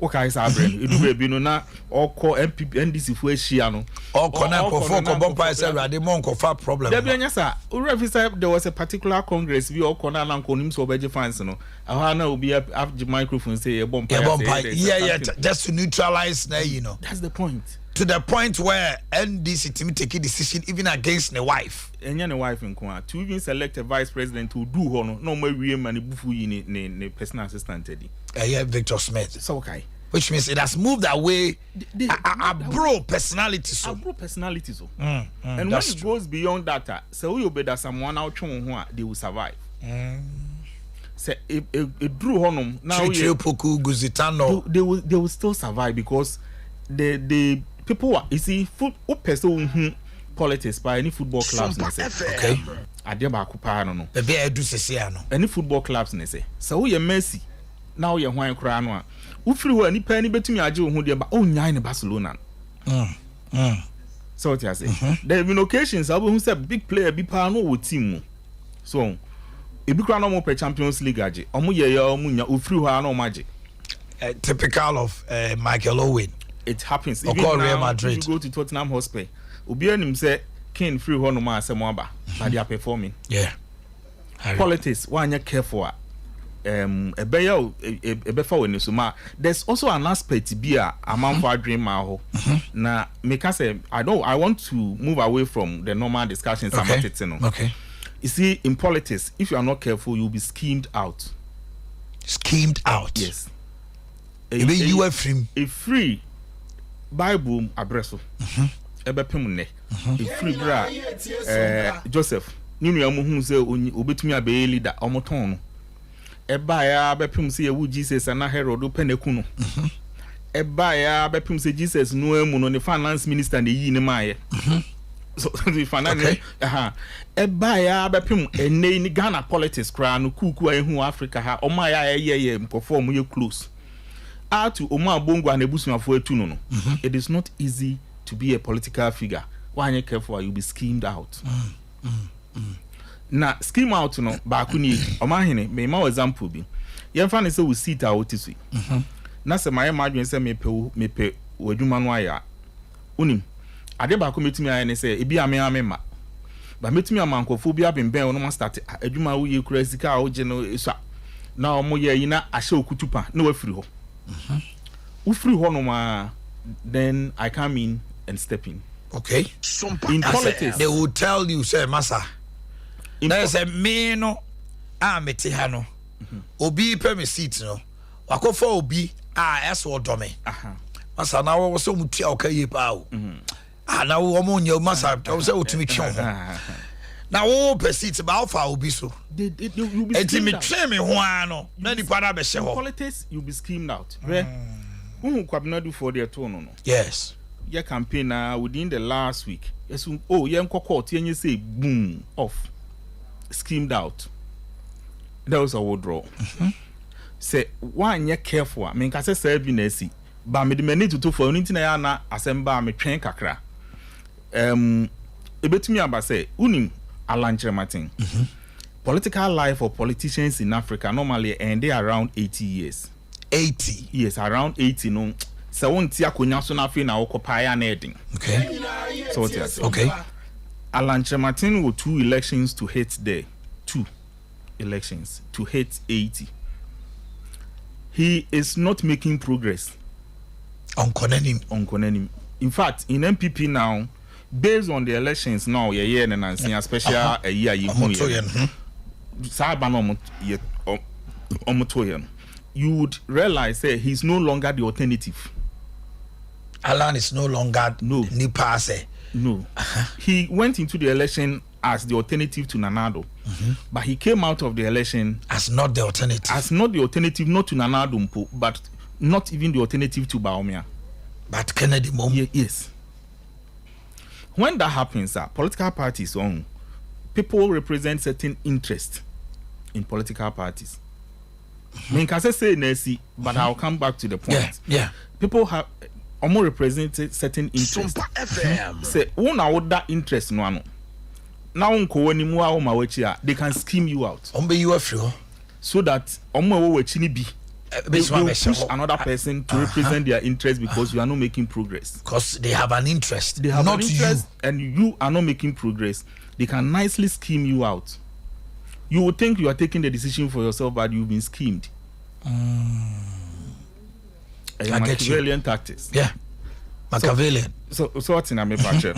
Okay, Sabre, it do baby no na or call MPP NDC for Shiano. Or connect for bumpire say the monk of a problem. There was a particular Congress we all corner and call him so beji fans no. I will be up the microphone say a bumpire. Yeah, just to neutralize now, you know. That's the point. To the point where NDC team take a decision even against the wife. And the wife in Kwa to even select a vice president to do hono no more we money bufu in personal assistant. Yeah, Victor Smith. So okay. Which means it has moved away a bro personality so. And when it goes beyond that, so you better someone out they will survive. Say it drew honum now they will still survive because the people are, you see, person politics by any football clubs. Okay. Adea Akye Abia no. The bear do say no. Any football clubs say. So you Messi. Now you hwan kra no a. Wo free ho ani pa ni betumi age wo ho de ba. Oh nyan in Barcelona. So what you say? There have been occasions I who say big player be pa no wo team mu. So e bi kra no mo per Champions League age. Omo ye omo nya wo free ho a no mage. Typical of Michael Owen. It happens. Even now, Real Madrid. You go to Tottenham Hotspur. Obi anim say Kane free ho no ma asem aba. But they are performing. Yeah. Politics one you careful there's also an aspect be a man for dream ho na make us say I want to move away from the normal discussions about it, you know. Okay. You see, in politics, if you are not careful, you'll be schemed out. Schemed out. Yes. You are free. A free Bible abreso. Ebe pemune. A free bra Joseph. Ninu ya muhu se obetumi abe leader omoton. Eba ya bepem se yewu Jesus na Herod peneku no. Eba ya bepem se Jesus no emu no ne finance minister na yi ne maaye. So the finance eba ya bepem ene ni Ghana politics kra no kuku ehu Africa ha oma ya ye mkofo mu ye close. To Oma Bongo and Ebusuafo etu no. It is not easy to be a political figure. Why you careful you'll be schemed out. Na scheme out no baakuni Omanhene me ma example bi ye fa ne se we sit out this na se my madwen se me pe wadwuma no aya unim ade baako metumi aya ne se ebi ame ma ba metumi amankofo bi abemben no ma start adwuma wo ye kura sika wo je no eso na omo ye yi na ahye okutupa na wafiri ho ufiri ho no ma then I come in and step in. Okay. Sompa. In politics they will tell you say massa there's a me no meti ha no obi pe me seat no wakofo obi eso odome masa na wo so mutua okaye pa o na wo mo nya masa wo se otumi twe ho na wo pe seat ba ofa obi so enti me twe me ho ano na ni para be she ho politics you be schemed out right who kwabnadu for their tone no yes your campaign within the last week yes oh ye nko court ye say boom off schemed out. That was a withdrawal. Say one ye careful. I mean, say serving nesi. But me the need to do for anything I na assemble me train kakra. Ebetumi aba say unim alanche matin. Political life for politicians in Africa normally end around 80 years. 80. Yes, around 80 no. So won ti akonya so na fe na occupy na edin. Okay. So what you say? Okay. Alan Chematin with 2 elections to hit there. 2 elections to hit 80. He is not making progress. On Konenim. In fact, in MPP now, based on the elections now, and special a year you would realize that he's no longer the alternative. Alan is no longer Nipase. No. He went into the election as the alternative to Nanado. But he came out of the election as not the alternative. As not the alternative, not to Nanado Mpo, but not even the alternative to Baomia. But Kennedy Mom. Yes. When that happens, political parties people represent certain interest in political parties. I mean, can say Nancy, but I'll come back to the point. Yeah. People have almost represented certain interest. Sompa FM. Say, one out that interest no ano. Now unko any more o mawechi they can scheme you out. Ombe you free. So that omo wo wechi ni bi. They will push another person to represent their interest because you are not making progress. Because they have an interest. They have not an interest you. And you are not making progress. They can nicely scheme you out. You would think you are taking the decision for yourself, but you've been schemed. Machiavellian tactics. Yeah. Machiavellian. So what's in a picture?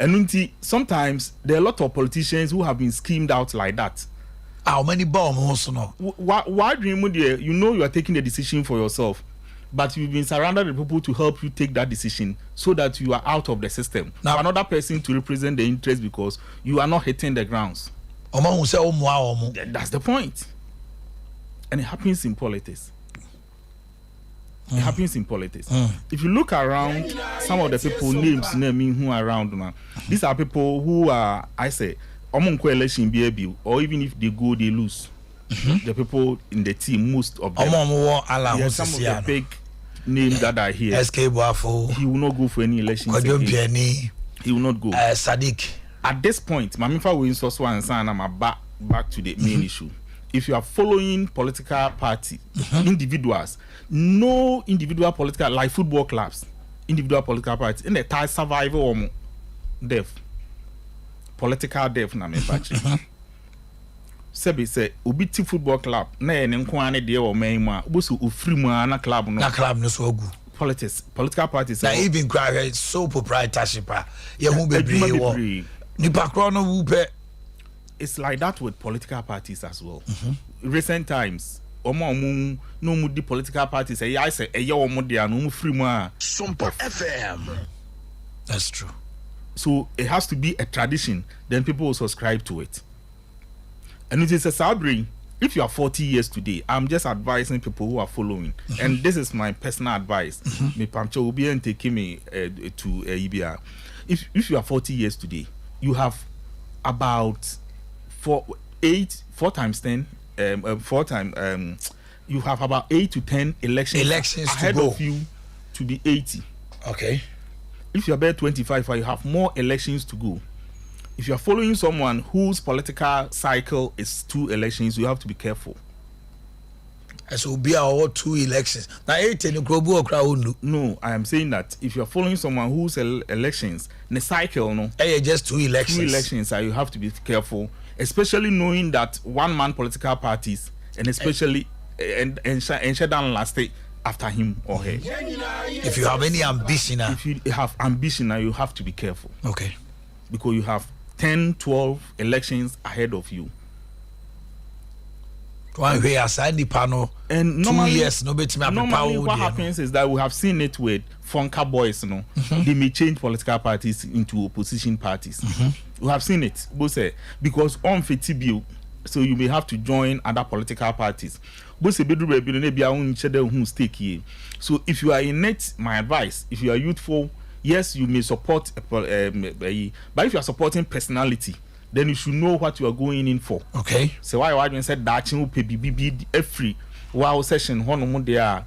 And sometimes there are a lot of politicians who have been schemed out like that. How many bombs also know? Why do you know you are taking the decision for yourself, but you've been surrounded with people to help you take that decision so that you are out of the system. Now another person to represent the interest because you are not hitting the grounds. That's the point. And it happens in politics. It happens in politics. If you look around, some of the people names naming who are around now, these are people who are, I say, election be or even if they go, they lose. The people in the team, most of them. Some of the big names that are here. He will not go for any election. He will not go. Sadiq. At this point, Mamifa will also answer and I'm back to the main issue. If you are following political party, individuals, no individual political, like football clubs, individual political parties, in the tie survival or death, political death, Sebi say obi ti football club na ye ne nko ane de o man mu a oboso ofiri mu na club no. Na club no so agu. Political parties. Na even cry so proprietorship a ye hu bebre wo. Nipa kro no wu pe. It's like that with political parties as well. Recent times, no di political parties. I say, omo dia no mu free mu a. Sompa FM. That's true. So it has to be a tradition. Then people will subscribe to it. And it is a sabri. If you are 40 years today, I'm just advising people who are following. And this is my personal advice. Me pancho will be and taking me to Ibia. If you are 40 years today, you have about 4 times 10 you have about 8 to 10 elections ahead of you to be 80. Okay. If you are about 25, you have more elections to go. If you are following someone whose political cycle is 2 elections, you have to be careful. So be our 2 elections. Now 8 in the crowd. No, I am saying that if you are following someone whose elections, the cycle, no, just 2 elections. 2 elections, you have to be careful, especially knowing that one-man political parties, and especially and shutdown last day after him or her. If you have any ambition, if you have ambition, you have to be careful. Okay, because you have 10, 12 elections ahead of you. One way aside the panel, and 2 years, normally what happens is that we have seen it with Funka boys, they may change political parties into opposition parties. We have seen it, because on Fetibio, so you may have to join other political parties. So if you are in it, my advice, if you are youthful, yes, you may support, but if you are supporting personality, then you should know what you are going in for. Okay. So why I said that you pay BB every wow session one they are.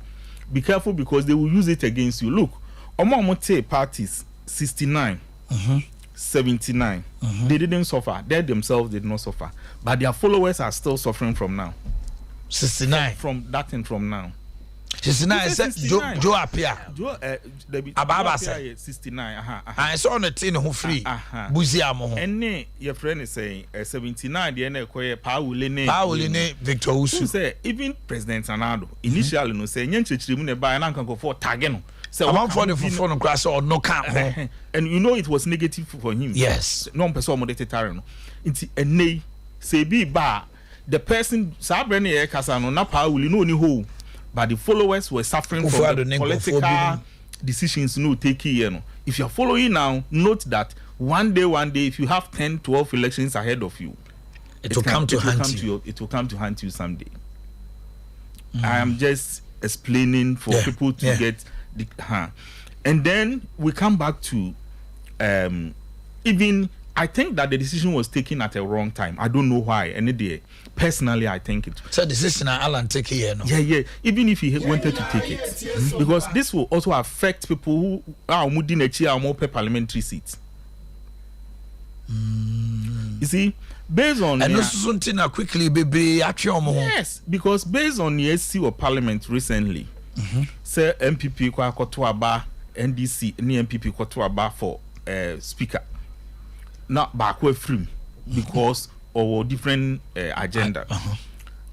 Be careful because they will use it against you. Look, Omanhene parties 69, 79. They didn't suffer. They themselves did not suffer, but their followers are still suffering from now. 69 from that and from now. 69 Joe Apia. Ababa say 69. I saw on the tin who free. Buzia mo. Ene your friend is saying 79 the ene koye Pauline Victor Usu say even President Sanado initially no say nyenchechirimu ne ba na nkanko for tag no. So I'm for the phone no crash or no count. And you know it was negative for him. Yes. No person mo de tare no. Nti ene say be ba the person sabrene e kasa no na Pauline no ni ho. But the followers were suffering from the political decisions no take here. If you are following now, note that one day, if you have 10, 12 elections ahead of you, it will come to hunt you. It will come to hunt you someday. I am just explaining for people to get the and then we come back to even I think that the decision was taken at a wrong time. I don't know why. And personally, I think it. So decision Alan take here, no? Yeah. Even if he wanted to take it, because this will also affect people who are moving a more parliamentary seats. You see, based on and something quickly, baby, yes, because based on the SC of Parliament recently, say MPP Kwakotuaba, NDC, any MPP Kwakotuaba for Speaker. Not backward free because of different agenda.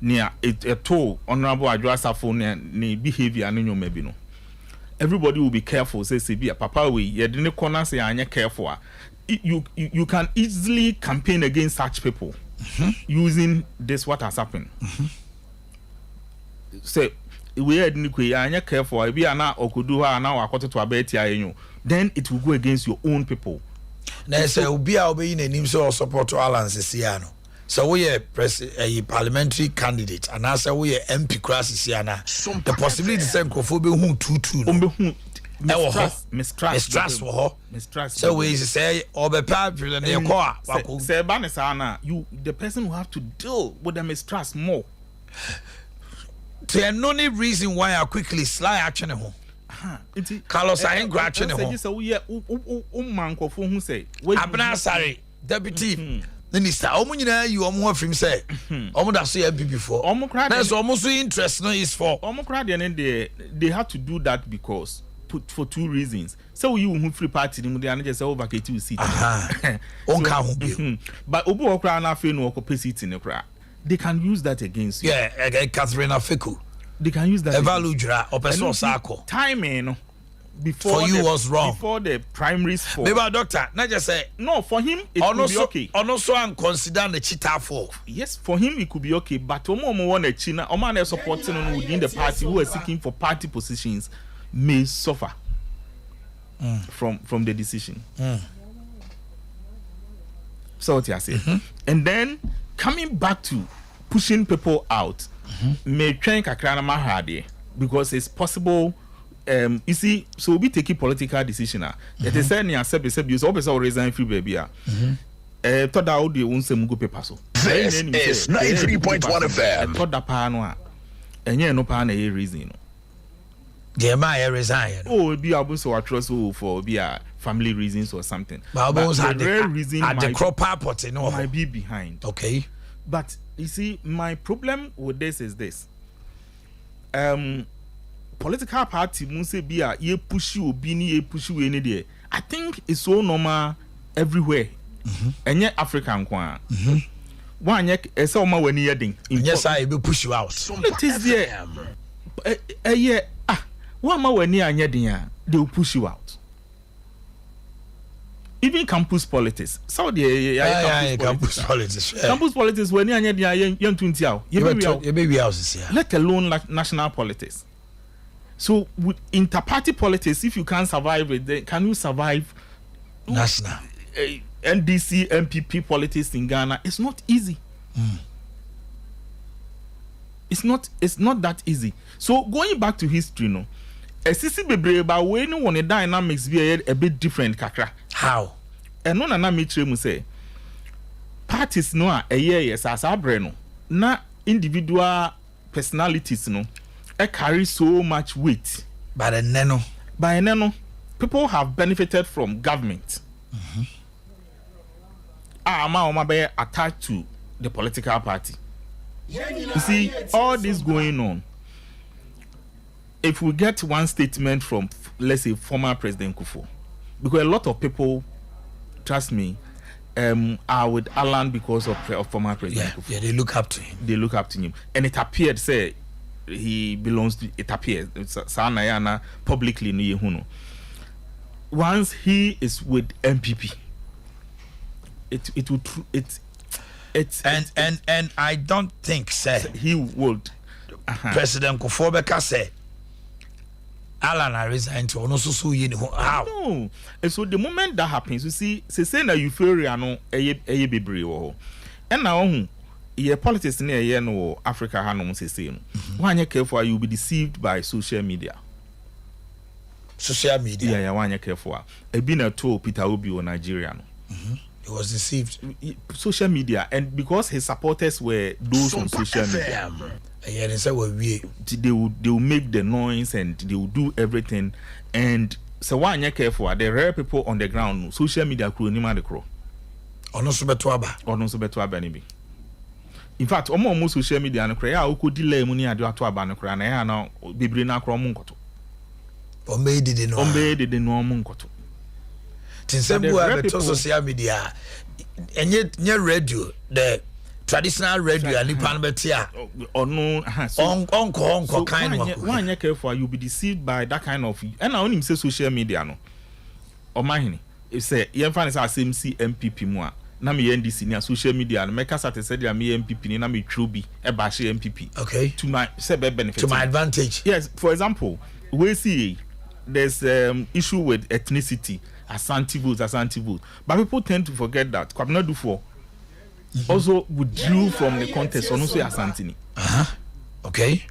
Near it told Honorable Adjua ne behavior and no maybe no. Everybody will be careful. Say be a papa we you didn't corner say anya careful. You can easily campaign against such people using this what has happened. Say we didn't anya careful. Be ana okuduha na wakoto to abeti then it will go against your own people. Na say obi a obi in anim so support Alliance Siano. So we a parliamentary candidate and I say we a MP class Siana. The possibility say Nkofo who tutu. Mistrust wo. So we say obepa na ye kwa. Say banesa na you the person will have to deal with the mistrust more. There's no reason why I quickly slide action home. Carlos I ain't gratching home. Abna sorry, deputy minister. Omunyina you omo afrim say. Omo da so MPP before. That's almost interest no is for. Omo crowd they had to do that because for 2 reasons. So you who free party they just say vacate seat. On ka ho bi. But obu okra na fe no okope seat in the crowd. they can use that against you. Yeah, Catherine Afeku. They can use that. Evalujra or person Sako. Timing before for you was wrong. Before the primaries for. Maybe doctor, not just say no. For him, it could be okay. Also, I'm considering the cheetah for. Yes, for him it could be okay. But Omo want a China, Oman supporting within the party who are seeking for party positions may suffer from the decision. So what you say, and then coming back to pushing people out, may try kakrana mahadi because it's possible. You see, so we take a political decision. It is saying you so always resign free baby. Thought out the own same go paper so. This is 93.1 FM. Thought that panwa, and yeah, no pan a reason. Yeah, my resign. Oh, be able to atrocious for be a family reasons or something. But the real reason at the crop pot, you know, might be behind. Okay. But you see, my problem with this is this. Political party must be a ye push you, ye push you any day. I think it's so normal everywhere. And yet African kwa. One yet a summer when you're ding. Yes, I will push you out. It is there. Yeah. 1 hour when you're they will push you out. Even campus politics. So the campus politics. Campus politics when you're young 20 hours. You baby house here. Let alone national politics. So with inter-party politics, if you can't survive with it, can you survive national NDC MPP politics in Ghana? It's not easy. It's not that easy. So going back to history, no. Sisi bebre ba we no one dynamics be a bit different kakra. How? And no na metre mu say parties no a yes as abre no na individual personalities no carry so much weight. By the people have benefited from government. Ama be attached to the political party. You see, all this going on. If we get one statement from, let's say, former President Kufuor, because a lot of people, trust me, are with Alan because of former President Kufuor. Yeah, they look up to him. They look up to him. And it appeared, say, he belongs to, it appears, Sanayana publicly, no. Once he is with MPP, and I don't think, sir, he would. President Kufuor Beka say, Alan I resign to also how? No. And so the moment that happens, you see, say na euphoria no eye bebre wo. And now your politics near here no Africa hanom say no. When you careful you will be deceived by social media. Yeah, when you careful. E be na to Peter Obi o Nigeria no. He was deceived. Social media, and because his supporters were those on social media. Yeah, they say they will make the noise and they will do everything. And so why you careful? The rare people on the ground, social media crew, ni ma the crew. Ono so beto aba. In fact, almost social media no crew. Ya uko delay money ado ato aba no crew. Na ya na bebre na crew mo nkoto. Ombe did no mo nkoto. Tinsembu beto social media. Enye radio the traditional radio and nipa no betia or no onko kind of one you careful you'll be deceived by that kind of and I only say social media no Omanhene if say you find say SMC MPP mu a na me NDC ni social media no make say say me MPP ni na me truby e ba she MPP okay to my say benefit to my advantage. Yes, for example we see there's issue with ethnicity Asante vote but people tend to forget that Kwabena Dufo also withdrew from the contest on also Asantini. Okay.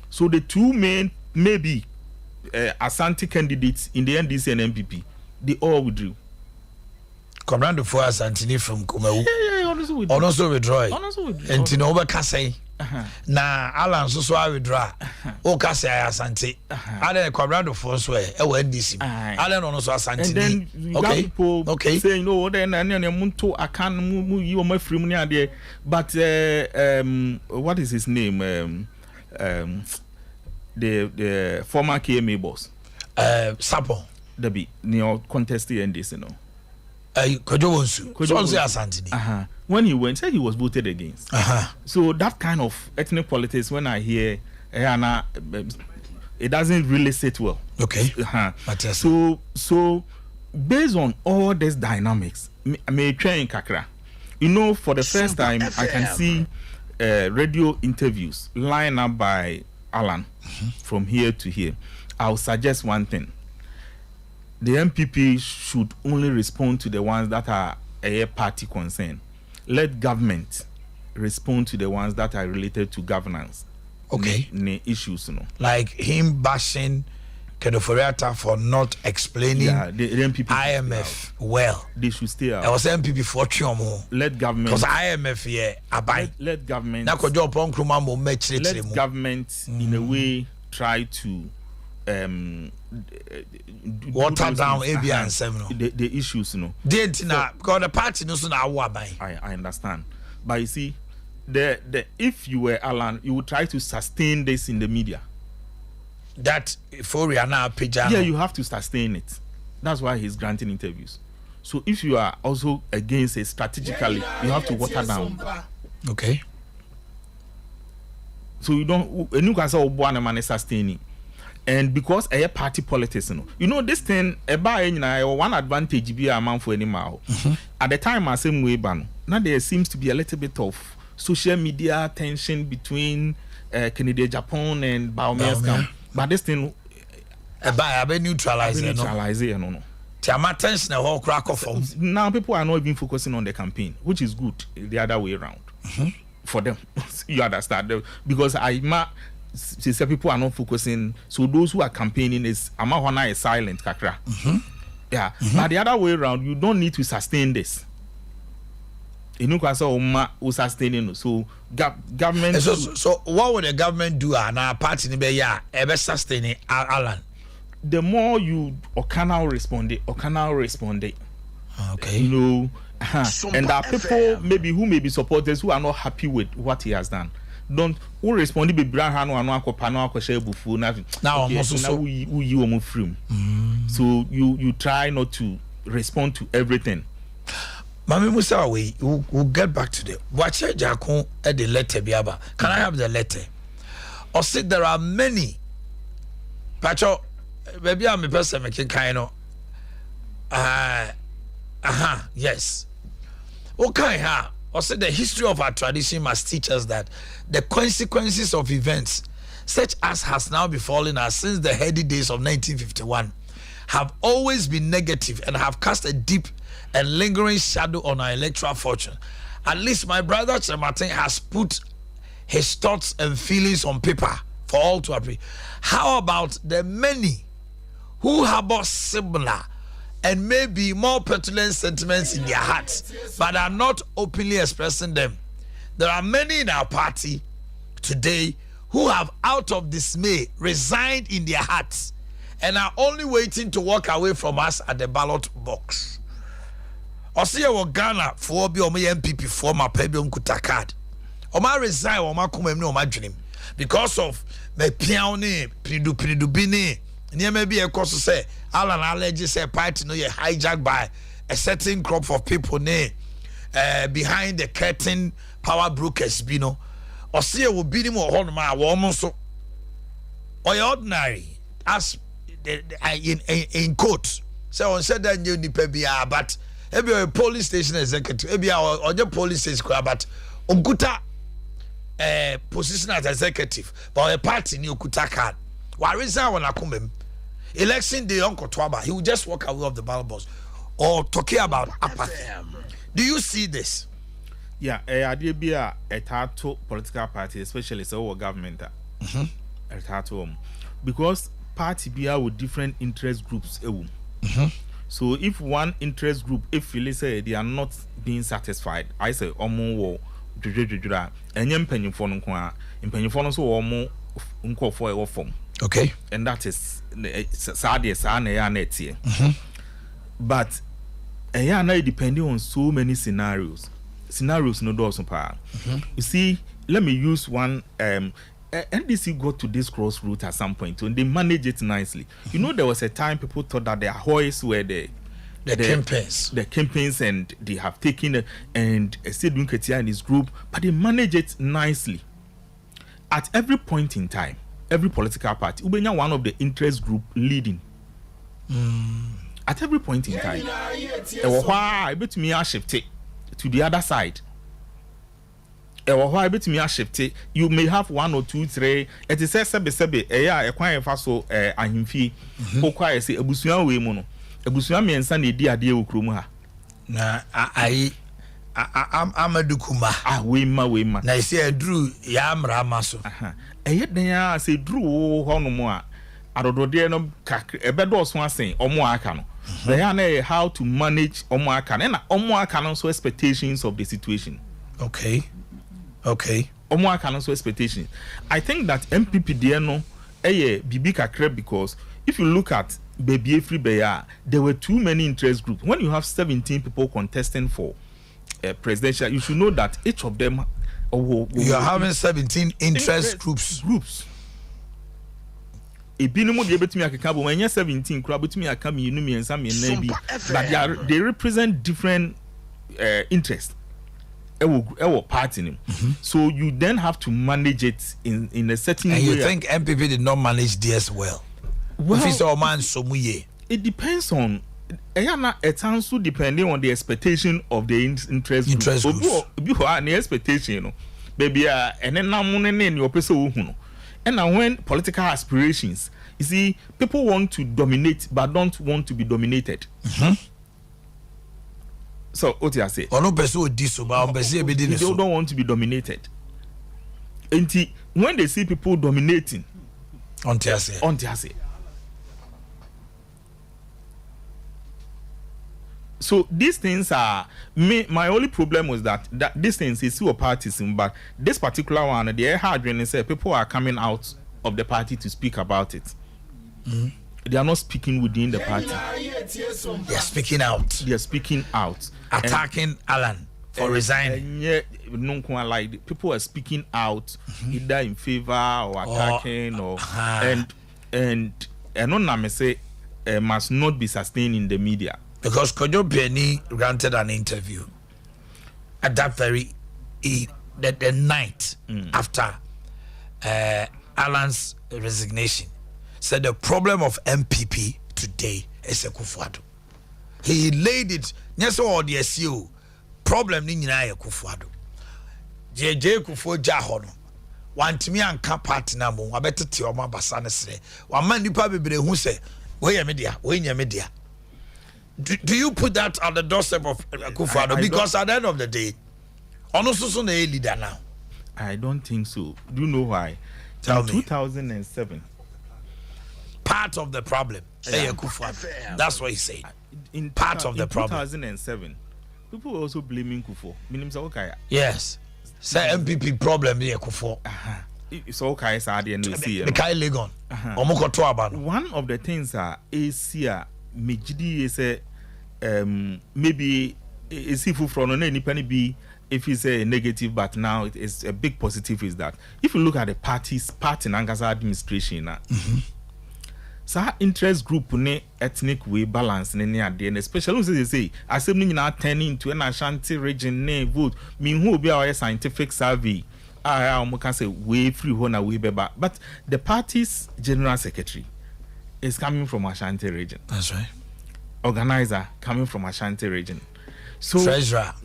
So the two main maybe Asante candidates in the NDC and MPP, they all withdrew. Kwabena for Asantini from Kumawu. Yeah, also withdraw. And Tino Bakasei. Na Alan so withdraw. O Kasei Asante. Alan Kwabena for so NDC. Alan also Asantini. And then you got people saying, no, then Muntu I can't move you my free money there. But what is his name? The former KMA boss. Sapo. The be neo contested NDC no. Kojo Wonsu. So also Asantini. When he went, said he was voted against. So that kind of ethnic politics, when I hear, it doesn't really sit well. Okay. So based on all these dynamics, may train Kakra. You know, for the first time, I can see radio interviews lined up by Alan from here to here. I'll suggest one thing. The MPP should only respond to the ones that are a party concern. Let government respond to the ones that are related to governance. Okay. Issues, like him bashing Kedoforiata for not explaining the MPP IMF well. They should stay out. I was MPP for Chiomo. Let government, because IMF let government. Let government in a way try to water down Abia and Seminole. The issues, because the party knows I understand, but you see, if you were Alan, you would try to sustain this in the media. That euphoria now pijama. Yeah, you have to sustain it. That's why he's granting interviews. So if you are also against it strategically, you have to water down. Okay. So you don't. You can say one man is sustaining, and because a party politics, this thing about one advantage be a man for any mile. At the time, I same way ban. Now there seems to be a little bit of social media tension between Kennedy Japan and Baumia. But this thing, neutralize it. Now people are not even focusing on the campaign, which is good the other way around for them. You understand? Because people are not focusing. So those who are campaigning is silent, kakra. Yeah. But the other way around, you don't need to sustain this. Sustaining. So government. So what would the government do? Now party ever sustaining Alan. The more you cannot respond. Okay. And there are people maybe who may be supporters who are not happy with what he has done. Don't who respond be brand now so you try not to respond to everything. Mami Musa, we'll get back to the Boakye Jakun at the letter biaba. Can I have the letter? Or say there are many. Pacho, maybe I'm a person making kind of. Yes. Okay, or say the history of our tradition must teach us that the consequences of events such as has now befallen us since the heady days of 1951 have always been negative and have cast a deep and lingering shadow on our electoral fortune. At least my brother Chematin has put his thoughts and feelings on paper for all to appreciate. How about the many who harbor similar and maybe more petulant sentiments in their hearts, but are not openly expressing them? There are many in our party today who have, out of dismay, resigned in their hearts and are only waiting to walk away from us at the ballot box. Osiye wo Ghana for bi omo MPP for ma pa bi onkuta card. Oma resign o ma koma ni o ma dwenem because of me pian ne pinidu bi ne niam bi e koso say Alan allergy say party no ye hijacked by a certain crop of people ne behind the curtain power brokers bi no. Osiye wo bi ni mo ho no ma wo mo so ordinary as in quote. So on said that you nipa bia but ebi a police station executive ebi a oje police station but okuta position as executive but a party ni okuta card wa resign won akomem election day on Kotwaba he will just walk away of the ballot box or talking about apathy. Do you see this? Yeah, Adea Akye Abia political party, especially so government because party bia with different interest groups So if one interest group, if you say they are not being satisfied, I say omo wo dwedwedwedra enye mpanyimfo no kwa mpanyimfo no so omo nkofo e wo form. Okay. And that is sa na ya na etie. But na depending on so many scenarios no do so pa. You see, let me use one NDC got to this crossroads at some point and they managed it nicely. You know, there was a time people thought that their hoists were the the campaigns, and they have taken and Sedun Ketia and his group, but they manage it nicely. At every point in time, every political party, Ubenya one of the interest group leading. At every point in time, I bet me I shift it to the other side. You may have 1 or 2, 3. It is sebe a kwanye faso ahimfi. Okwa say ebusua we mu no. Ebusua miensa na edi ade okrom ha. Na amadukuma. We ma. Na ise adru ya amra maso. Eye den ya say dru ho no mu a. Adodode no ebedo so asen omo aka no. They are how to manage omo aka na omo aka no so expectations of the situation. Okay. Omo aka no so expectations. I think that MPP there no bibi kakre, because if you look at Baby Free Beya, there were too many interest groups. When you have 17 people contesting for presidential, you should know that each of them you are having 17 interest groups. Ebinimu dey betimi akeka bo when 17 kura betimi akam yinu mi ensa mi na bi, but they represent different interests. Ewo party. So you then have to manage it in a certain way. And you think MPP did not manage this well? Well, if it's all man somuye. It depends on it also depending on the expectation of the interest groups. The expectation, you know, baby, and then now in your person. And now when political aspirations, you see, people want to dominate but don't want to be dominated. So what do I say? They don't want to be dominated. And when they see people dominating, on say. So these things are my only problem was that these things is still a partisan, but this particular one, the hard when they say people are coming out of the party to speak about it. They are not speaking within the party. They are speaking out. They are speaking out. Attacking Alan for resigning. Like people are speaking out either in favor or attacking and I say must not be sustained in the media. Because Kojo Penny granted an interview at that very the night after Alan's resignation. Said the problem of MPP today is Kufuado. He laid it. Yes, all the SEO problem ni nyina Kufuado. JJ Kufuo Jahono. Want me and camp partner mo. I better tell my basane say. One man nipa bebre who say, "Where media? Where your media?" Do you put that on the doorstep of Kufuado? Because at the end of the day, Onosusu na leader now. I don't think so. Do you know why? Tell me. 2007. Part of the problem. That's what he said. In part of the problem. 2007, people were also blaming Kufo. Yes. Say MPP problem here Kufo. So okay, so the Kai Legon. One of the things are Asia Mejidi is maybe is if from any penny be if it's a negative, but now it is a big positive is that if you look at the party in Angasa administration. So interest group ne ethnic way balance ne ade, and especially when they say assembly now turning into an Ashanti region ne vote mean who be our scientific survey can say way free hona way beba, but the party's general secretary is coming from Ashanti region. That's right. Organizer coming from Ashanti region. So treasurer.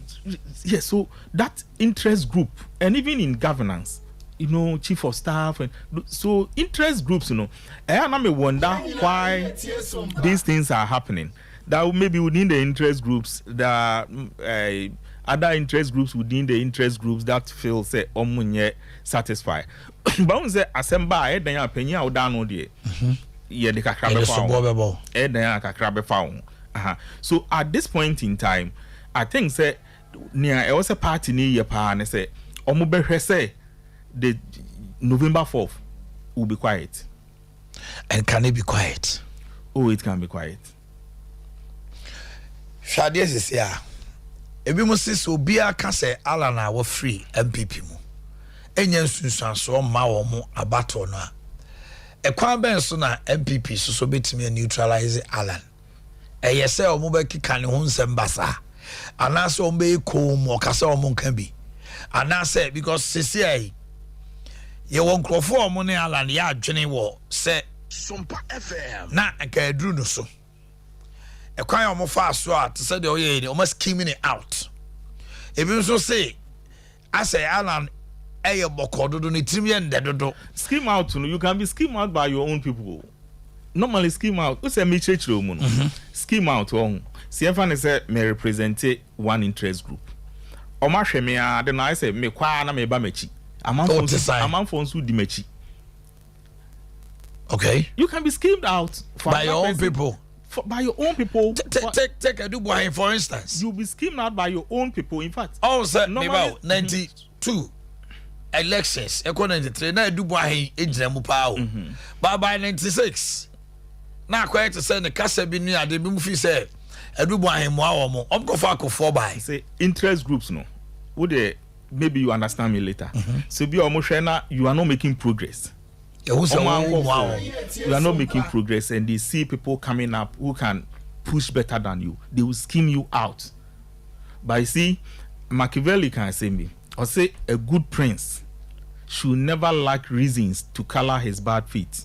Yeah, so that interest group, and even in governance, you know, chief of staff, and so interest groups, you know, and I may wonder why these things are happening. That maybe within the interest groups, there are other interest groups within the interest groups that feel say omunye satisfied. But when say assemble, then you penny out down on the yeah the kakrabe found. Then kakrabe found. So at this point in time, I think say near it was a party near your pa and say omube say the November 4th will be quiet. And can it be quiet? Oh, it can be quiet. Shadia is here. Ebi mo say so bia ka say Alan na wo free MPP mu. Enya nsunsuanso ma wo mo abato no a. Ekwan ben so na MPP so betimi neutralize Alan. ɛyɛ sɛ ɔmo bɛkeka ne ho nsɛm basa anaasɛ ɔmo bɛyɛ kom ɔkasa ɔmo nka bi anaasɛ because sisi ayi yɛwɔ nkurɔfoɔ ɔmo ne Alan yɛ adwene wɔ sɛ Sompa FM. na nka aduru no so ɛkwan ɔmo fa so a te sɛ deɛ ɔyɛ ɔmo scheming it out ebi nso say asɛ Alan ɛyɛ bɔkɔ dodo ne tirim yɛ ndɛ dodo scheme out no you can be scheme out by your own people. Normally scheme out who say me church room no scheme out on see if I say me represent one interest group o ma hwe me a de no I say me kwa na me ba machi amanfo nso di machi. Okay, you can be schemed out by your own people. By your own people. Take Adubuahin for instance. You'll be schemed out by your own people. In fact, also about 92 elections, Eco 93, na Adubuahin ejina mu pa o. But by 96, na quite to send the Kasa bi ni ade bi mu fi say Adubuahin mo awo mo. Om ko fa ko 4 by. Say interest groups no. Would they maybe you understand me later. So be almost na you are not making progress. You are not making progress, and they see people coming up who can push better than you. They will scheme you out. But you see, Machiavelli can say me, or say a good prince should never lack reasons to color his bad feet.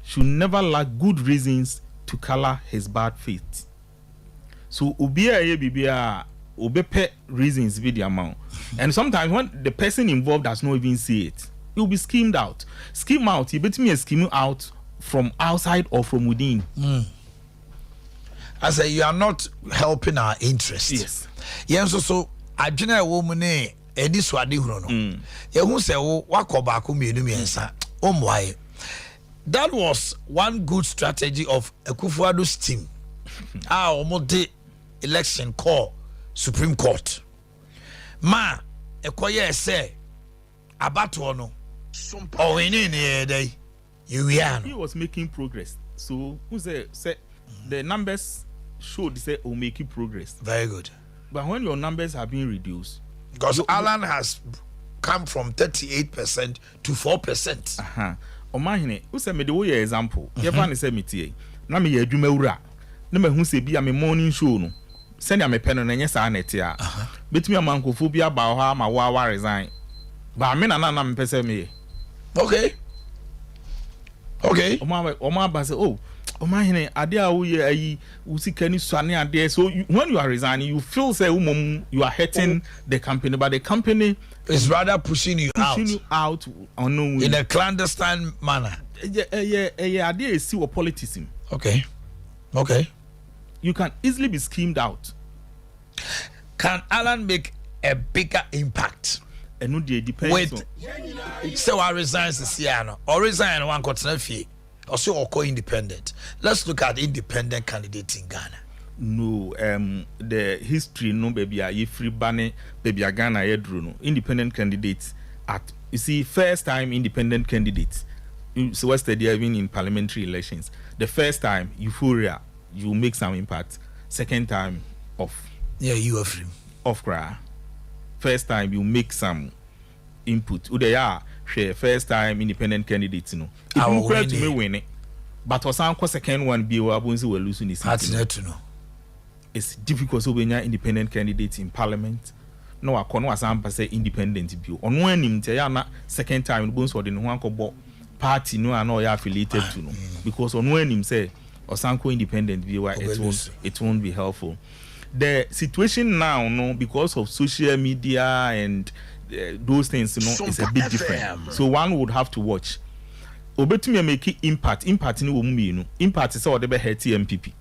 Should never lack good reasons to color his bad feet. So ubia ye bibia obepe reasons be the amount. And sometimes when the person involved does not even see it, you'll be schemed out. Scheme out, you bet me a scheme out from outside or from within. I say you are not helping our interest. Yes. Yes, so I general woman edi swadi huno. Ye hu se wo wakoba ko mienu miensa. Omwaye. That was one good strategy of Akufo-Addo's team. Omo de election call Supreme Court. Ma ekoye say abato no. Oh, he was making progress. So who say the numbers showed say oh making progress. Very good. But when your numbers are being reduced, because Alan has come from 38% to 4%. Omanhene, who say me the way example. You find say me tie. Na me ye adwuma wura. Na me hu say bia me morning show no. Send ya me pen no nya sa net a. Betimi amankofo bia ba ho ma wa resign. But me na me pese me. Okay. Oma say oh Omanhene Adea wo ye ayi usika ni swane ade. So when you are resigning you feel say you are hurting the company, but the company is rather pushing you out unknown in a clandestine manner. Yeah, Adea is still politicism. Okay. You can easily be schemed out. Can Alan make a bigger impact? And no dey depends with so I resign Siano or resign one continue fee or so or co-independent. Let's look at independent candidates in Ghana. No, the history no baby a free banner baby a Ghana yedru no independent candidates at you see first time independent candidates. So what's the idea even in parliamentary elections? The first time euphoria, you make some impact. Second time off. Yeah, you are free. Off cry. First time you make some input. They are share first time independent candidates. You know, if you cry to me win it, but for some second one be able to lose in this. It's difficult to win independent candidates in parliament. No, I can't was say independent view. On one him na second time bones for the one party no are not affiliated to no because on when him say or Sanko independent viewer it won't be helpful. The situation now, no, because of social media and those things, you know, is a bit different. So one would have to watch. Obetumi make impact ni wo mu no. Impact is all the be head MPP.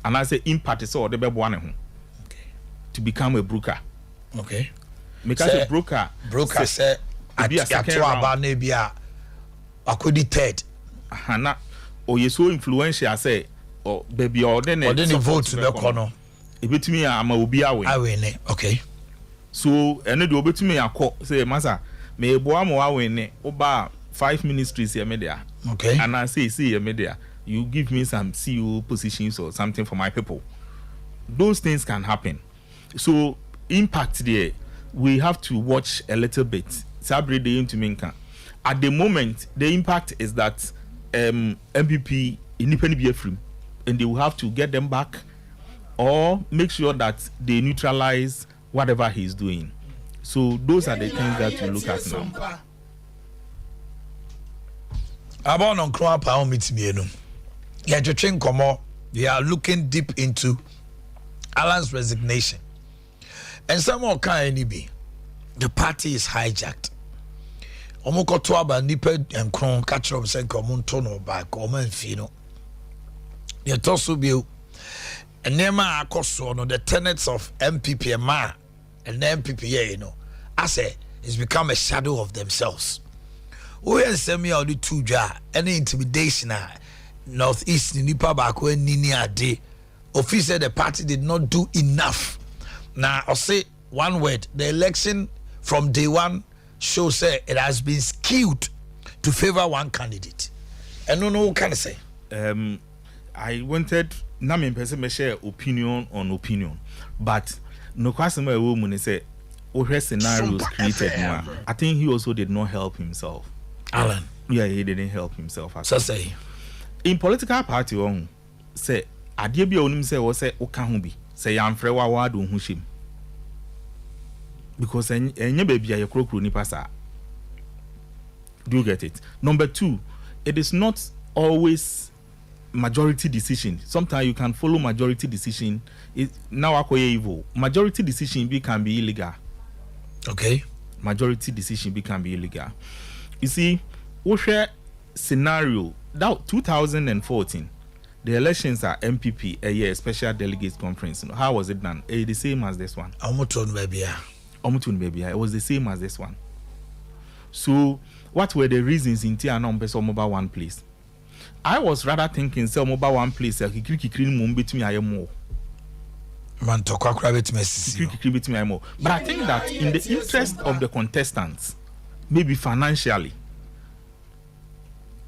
And I say impact is all the be one ho. To become a broker. Okay. Make us a broker. Broker say atu aba na bia akodi third. Na o ye so influential say or baby or then vote to be kono. Ebetumi ama obi awene. Okay. So ene de obetumi akọ say masa me ebo am awene oba 5 ministries here media. Okay. And I say here media you give me some CEO positions or something for my people. Those things can happen. So impact there we have to watch a little bit. Sabre the into minka. At the moment the impact is that MPP independent be free and they will have to get them back or make sure that they neutralize whatever he's doing. So those are the things that you look at now. About on Crown Pound meets me. Yeah, we are looking deep into Alan's resignation. And some more kind be the party is hijacked. Omoko to aba nipa and Crown catch up saying come tono back or fino. You toss you and nema akoso no the tenets of MPP and MPP, you know, I say it's become a shadow of themselves. We are semi or the two jar any intimidation northeast nipa back when Nini Ade official the party did not do enough. Now I'll say one word, the election from day one shows it has been skewed to favor one candidate. And no what can I say? I wanted na me person me share opinion on opinion, but no question my woman say what scenarios Sompa created FM. more. I think he also did not help himself. Alan. Yeah, he didn't help himself. So say In political party on say adie bi onim say wo say wo ka ho bi say yamfre wa wa do ho shim because enye ba bia ye krokro ni pasa. Do you get it? Number 2, it is not always majority decision. Sometimes you can follow majority decision. It now akoye evil. Majority decision can be illegal. okay. Majority decision can be illegal. You see, we share scenario that 2014, the elections are MPP a year special delegates conference. How was it done? The same as this one. Omoton baby. It was the same as this one. So, what were the reasons in Tia number so mobile one place? I was rather thinking so mobile one place. I could between I am more. Man talk about message. But I think that in the interest of the contestants, maybe financially.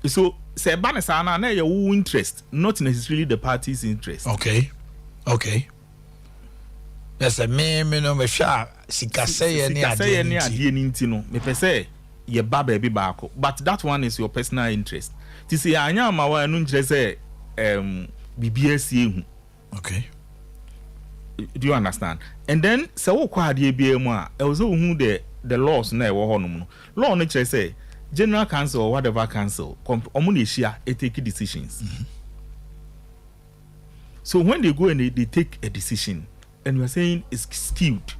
So, say Banesana, na your interest, not necessarily the party's interest. Okay. There's a me no me sha sikaseye ni adie no me pese ye ba baby baako, but that one is your personal interest. Ti say anya ma wa no nkire say bibia sie hu. Okay. Do you understand? And then say wo kwa adie bia mu a e wo so hu the laws na e wo ho no law no kire say general council or whatever council omo na ehia e take decisions. So when they go and they take a decision and we are saying it's skewed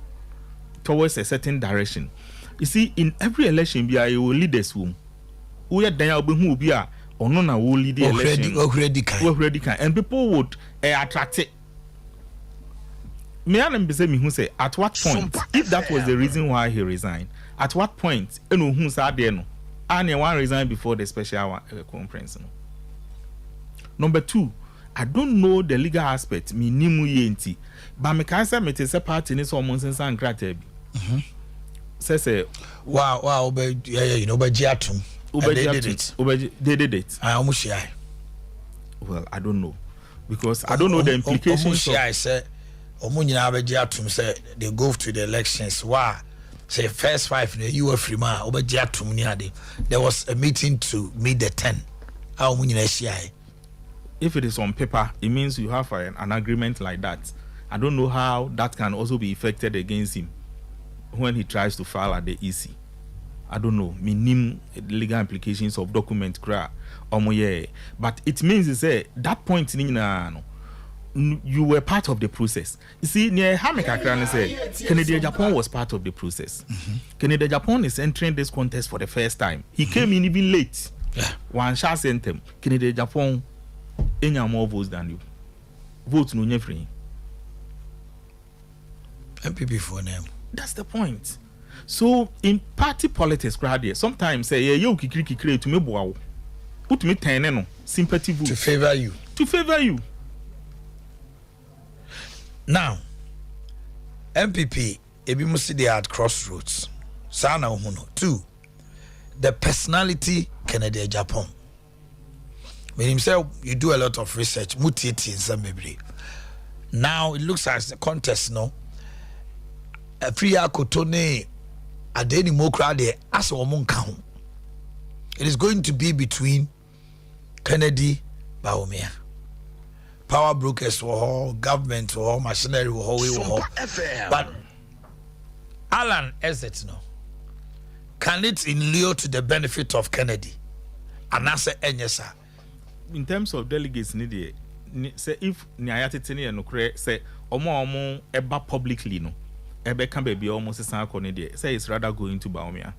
towards a certain direction. You see, in every election, we are leaders whom we are there who be a or no na will lead the election. Already can, and people would attract it. Me and me who say at what point, if that was the reason why he resigned, at what point, you know who's out there no, and one resigned before the special conference. No. Number 2, I don't know the legal aspect. Me nimu yenti. But me can say me te se party ni so mon sensa nkrata bi. Say wow you know but jiatum. They did it. I almost shy. Well, I don't know because I don't know the implications. I say omunyina be jiatum say they go to the elections. Wow. Say first 5 you were free man oba jiatum ni ade. There was a meeting to meet the 10. How omunyina shy. If it is on paper, it means you have an agreement like that. I don't know how that can also be effected against him when he tries to file at the EC. I don't know. Minim legal implications of document cra. But it means that point you were part of the process. You see, near Hameka said Kennedy Japan was part of the process. Kennedy Japan is entering this contest for the first time. He came in even late. One shall sent him. Kennedy Japan any more votes than you. Votes no nyefree. MPP for them. That's the point. So in party politics, crowd sometimes say you kikiri to me boawo. Put me 10 no sympathy vote to favor you. Now, MPP ebi must they at crossroads. Sana uhuno. 2, the personality Kennedy Japan. When himself, you do a lot of research. Now it looks as the contest, no. A free akotone adeni mokrade as omun. It is going to be between Kennedy Baumia, power brokers wɔ hɔ, government wɔ hɔ, machinery wɔ hɔ, we wɔ hɔ. But Alan exit no, can it inure to the benefit of Kennedy? And answer Enyesa. In terms of delegates, say if Nyayatitini and Okre say Omo eba publicly no, ebe can be almost a sound say it's rather going to Baumia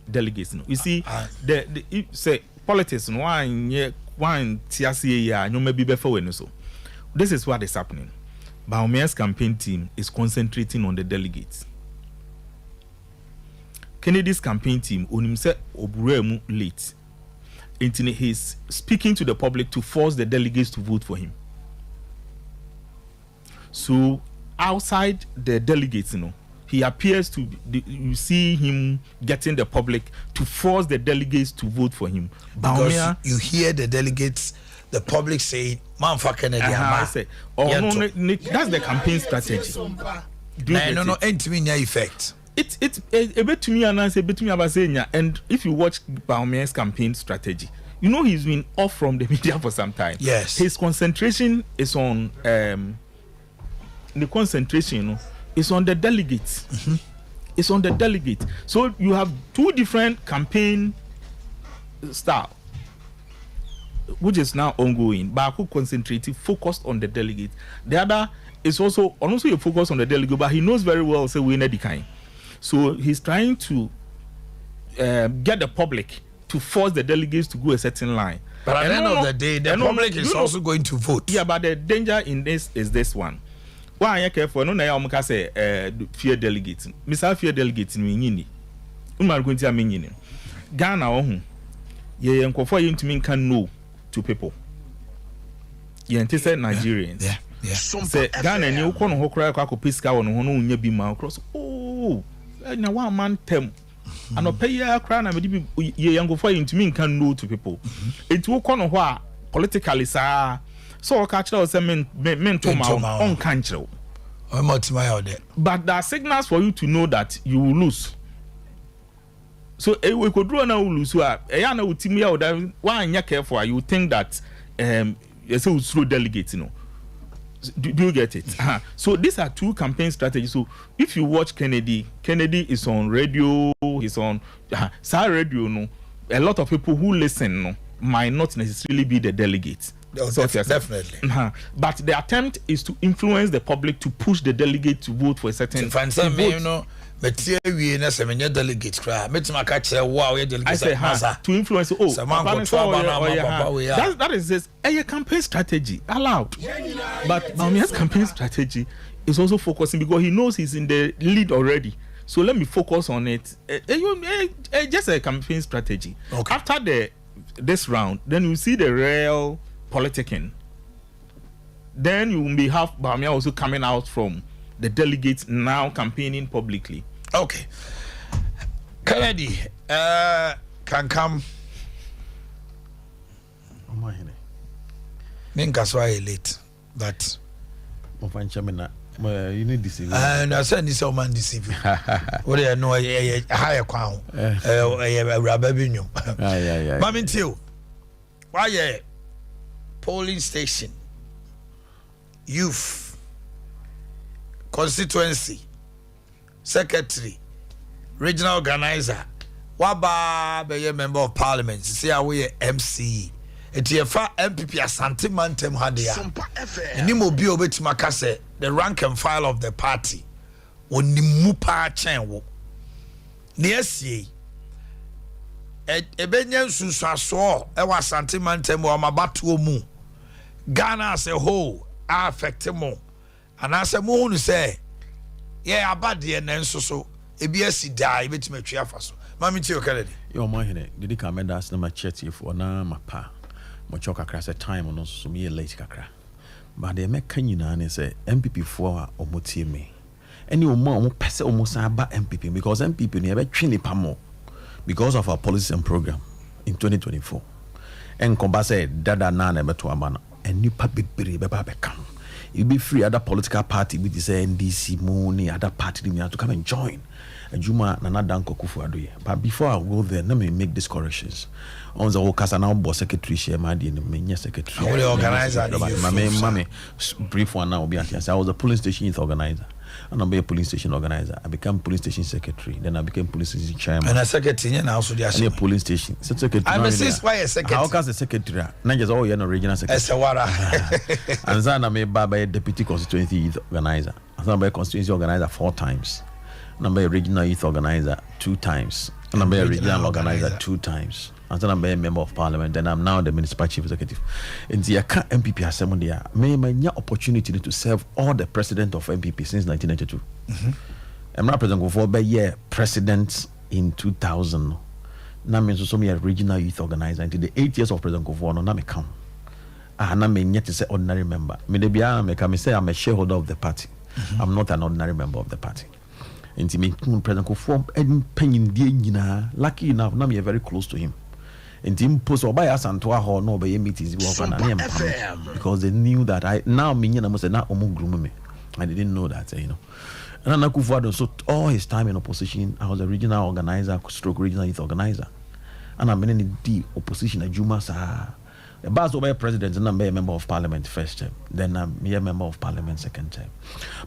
delegates no. You see, the say politics no one TRCA ya no maybe before when so. This is what is happening. Baumia's campaign team is concentrating on the delegates. Kennedy's campaign team on himself oburemu late. He's speaking to the public to force the delegates to vote for him. So outside the delegates, he appears to you see him getting the public to force the delegates to vote for him. Because you hear the delegates, the public say, "Man, for Kennedy." That's the campaign strategy. No, effect. It's a bit to me and I say bit to me about saying, and if you watch Baumia's campaign strategy, he's been off from the media for some time. Yes, his concentration is on is on the delegates. Mm-hmm. It's on the delegates. So you have two different campaign style, which is now ongoing. Baku concentrating, focused on the delegates. The other is also a focus on the delegate, but he knows very well say we're not the kind. So he's trying to get the public to force the delegates to go a certain line. But at the end of the day, the public is also going to vote. Yeah, but the danger in this is this one. Why are you careful? No, I am say fear delegates. Mr. Fear delegates in Mini. Umar going to mean Ghana ohun. Ye enkofo ye ntumi can no to people. Ye ntise Nigerians. Yeah. Say Ghana ni ukọ no ho kra kwa ko piska wo no ho no nya bi ma cross. Oh. Na one man term and no pay ya cry na me ye yango for you to me can know to people it will come no politically so catch us men to ma on kanchiro but there are signals for you to know that you will lose. So we could draw now lose ya na utimi ya that one ya careful you think that you say we through delegates Do you get it? So these are two campaign strategies. So if you watch Kennedy is on radio, he's on radio. No, a lot of people who listen might not necessarily be the delegates. So definitely. But the attempt is to influence the public to push the delegate to vote for a certain. But we na semenya delegates cry. Metima ka kire wo a delegates. I say to influence. That is this a campaign strategy allowed. But Baumia's campaign strategy is also focusing because he knows he's in the lead already. So let me focus on it. Just a campaign strategy. Okay. After this round, then you see the real politicking. Then you may have Baumia also coming out from the delegates now campaigning publicly. Okay. Kennedy can come. Omanhene. Minkaswa late, but you need deceive. And I said this man deceive. What do you know? A higher crown. A rubber binium. Mammy too. Why polling station, youth, constituency, secretary, regional organizer, waba be a member of parliament, see how we MC. It's a far MPP Asante Mantem Hadia. Sompa FM. And Nimo Bio Betimaka the rank and file of the party. When the Mupa Chen near see. Ebenyan Susa saw Ewa Asante Mantem or Mabatu Mu. Ghana as a whole are affected more. And as a moon say, yeah, about the end so ABS die, bet me tria faso. Mammy to your Kennedy. Your Omanhene, did you come and ask them a chat you for na mapa? Mochoka crass a time on us so me late kakra. But they make Kenya and say MPP for or motive me. Any more pass almost about MPP because MPP never train pamo because of our policy and program in 2024. And Kombase dada nana beto amana and new papi beba become. you be free other political party with this NDC money other party you have to come and join Juma Nana Danko Kufuadoye. But before I go there, let me make these corrections. On the workers now boss secretary share my the secretary. How the organizer? Mammy, brief one now. I was a police station youth organizer. And I'm a police station organizer. I became police station secretary. Then I became police station chairman. And a secretary and also the a police station. Secretary. I'm a secretary. How can the secretary? Not just all your regional secretary. And then I'm a deputy constituency youth organizer. I'm a constituency organizer 4 times. I'm a regional youth organizer 2 times. And I'm a regional organizer 2 times. And then I'm a member of parliament. Then I'm now the municipal chief executive. And the MPP assembly there may my opportunity to serve all the president of MPP since 1992. I'm not president for a year president in 2000. Now means so me a regional youth organizer until the 8 years of President Kofor no na me come. And I mean yet to say ordinary member. Me de bia me come say I'm a shareholder of the party. I'm not an ordinary member of the party. Nti me President Kofor penyin die nyina lucky enough na me very close to him. Nti impose oba ya santo ho no be meetings work na me because they knew that I now me nyina mo say na omo groom me. I didn't know that, you know. And then Akufo-Addo, so all his time in opposition, I was a regional organizer, stroke regional youth organizer. And I'm in the opposition at Juma Sa. The boss over president and I'm a member of parliament first term. Then I'm a member of parliament second term.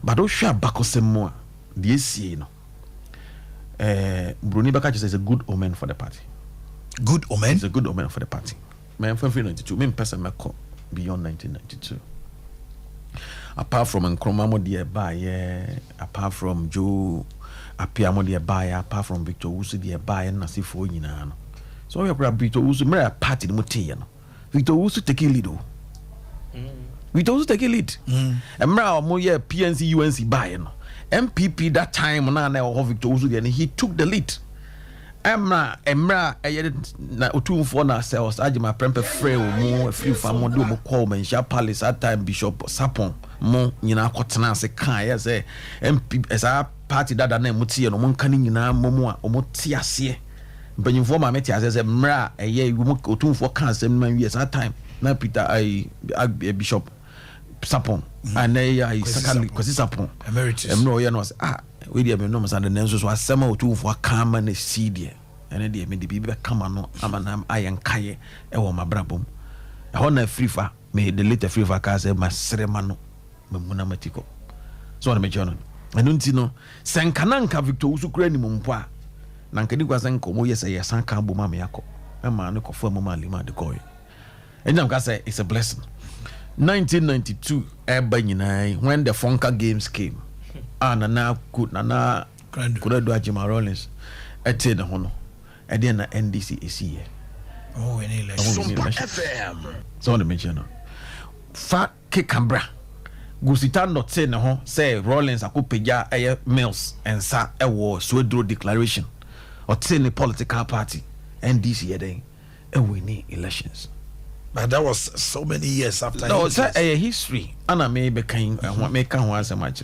But those share back more. This year, you know. Bruni Bakaji is a good omen for the party. Good omen? It's a good omen for the party. My 1992, me person beyond 1992. Apart from Nkrumah dear buy, apart from Joe Apiamo dear buy, apart from Victor Usu dear buy, and Nasifo Yinano. So we have Victor Usu, mere party the Mutiano. Victor Usu take a lead. Victor Usu take a lead. And now more PNC UNC buy. MPP that time now Victor Usu and he took the lead. Emra na otu for na sales ajima prempe free mo free fam do mo call me sha palace at time Bishop Sapon mo nyina akotena se kan ya say MP esa party dada na mutie no mo nka ni nyina mo a omo ti ase mpanyimfo ma meti ase mra eye mo otu for kan asem man wi esa time na Peter Bishop Sapon and I secondly kwasi Sapon emeritus emno ye no say we dey me no masa the nenso so asema otu for kan ma na seed ene dey me dey bi be kama no amanam ayen kaye e wo mabrabom e ho na frifa me the later frifa ka say masrema no memuna matiko so na me jono enu nti no senkana nka Victor Usu kura ni mumpo a na nka di kwa senko mo yesa yesa kan bo ma me yakọ e ma ne kofo mo ma lima de koy enyam ka say it's a blessing. 1992 eba nyinai when the Funka games came nana Kuradu Ajima Rollins ete na hono ede na NDC esi any election Sompa FM so the mention fa ke Cambra Gusita not say na ho say Rollins akopeja eye Mills ensa ewo Swedro declaration or say the political party NDC eden e win elections. But that was so many years after. No, it's a history. Anna may be kind and make one so much.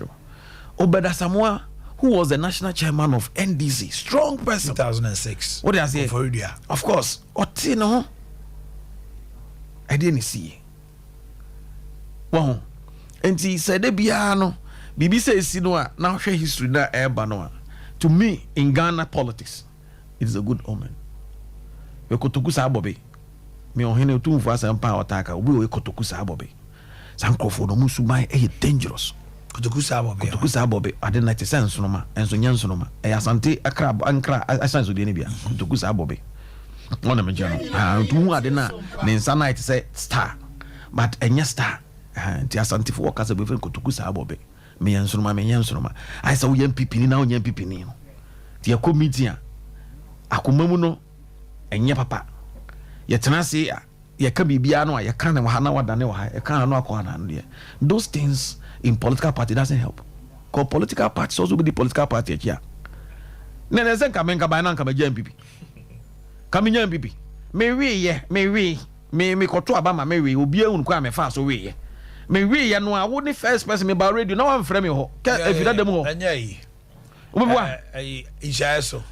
Obeda Samoa, who was the national chairman of NDC, strong person. 2006. What did I say? Of course. Otino. I didn't see. Well, and he said, Biano, Bibi says, you know, now share history that Banoa. To me, in Ghana politics, it is a good omen. We could to Gusabobe. Me Omanhene Yaw for Sompa otaka we kotoku sabobe sankrofo no musu mai dangerous kotoku sabobe ade 90 cents no ma enso nyanso no ma asante ankra asanso de ne bia kotoku sabobe wona me jano tu ade na ne nsa night say star but enya star nti asante fo workers be kotoku sabobe me nyanso no ma I say we MPP ni na we MPP ni no ti committee a akomamu no enya papa yetena se ye ka bibia no ye kan na wa na wadane wa ye kan no akọ na no. Those things in political party doesn't help. Cause political parties also be the political party here. Ne sen ka men ka ba na ka ba MPP. Ka me MPP. Me koto aba ma me obi ehun kwa me fa so we ye. Me no a wo ni first person me ba radio na wan frame ho. Ka efida dem ho. Ishaso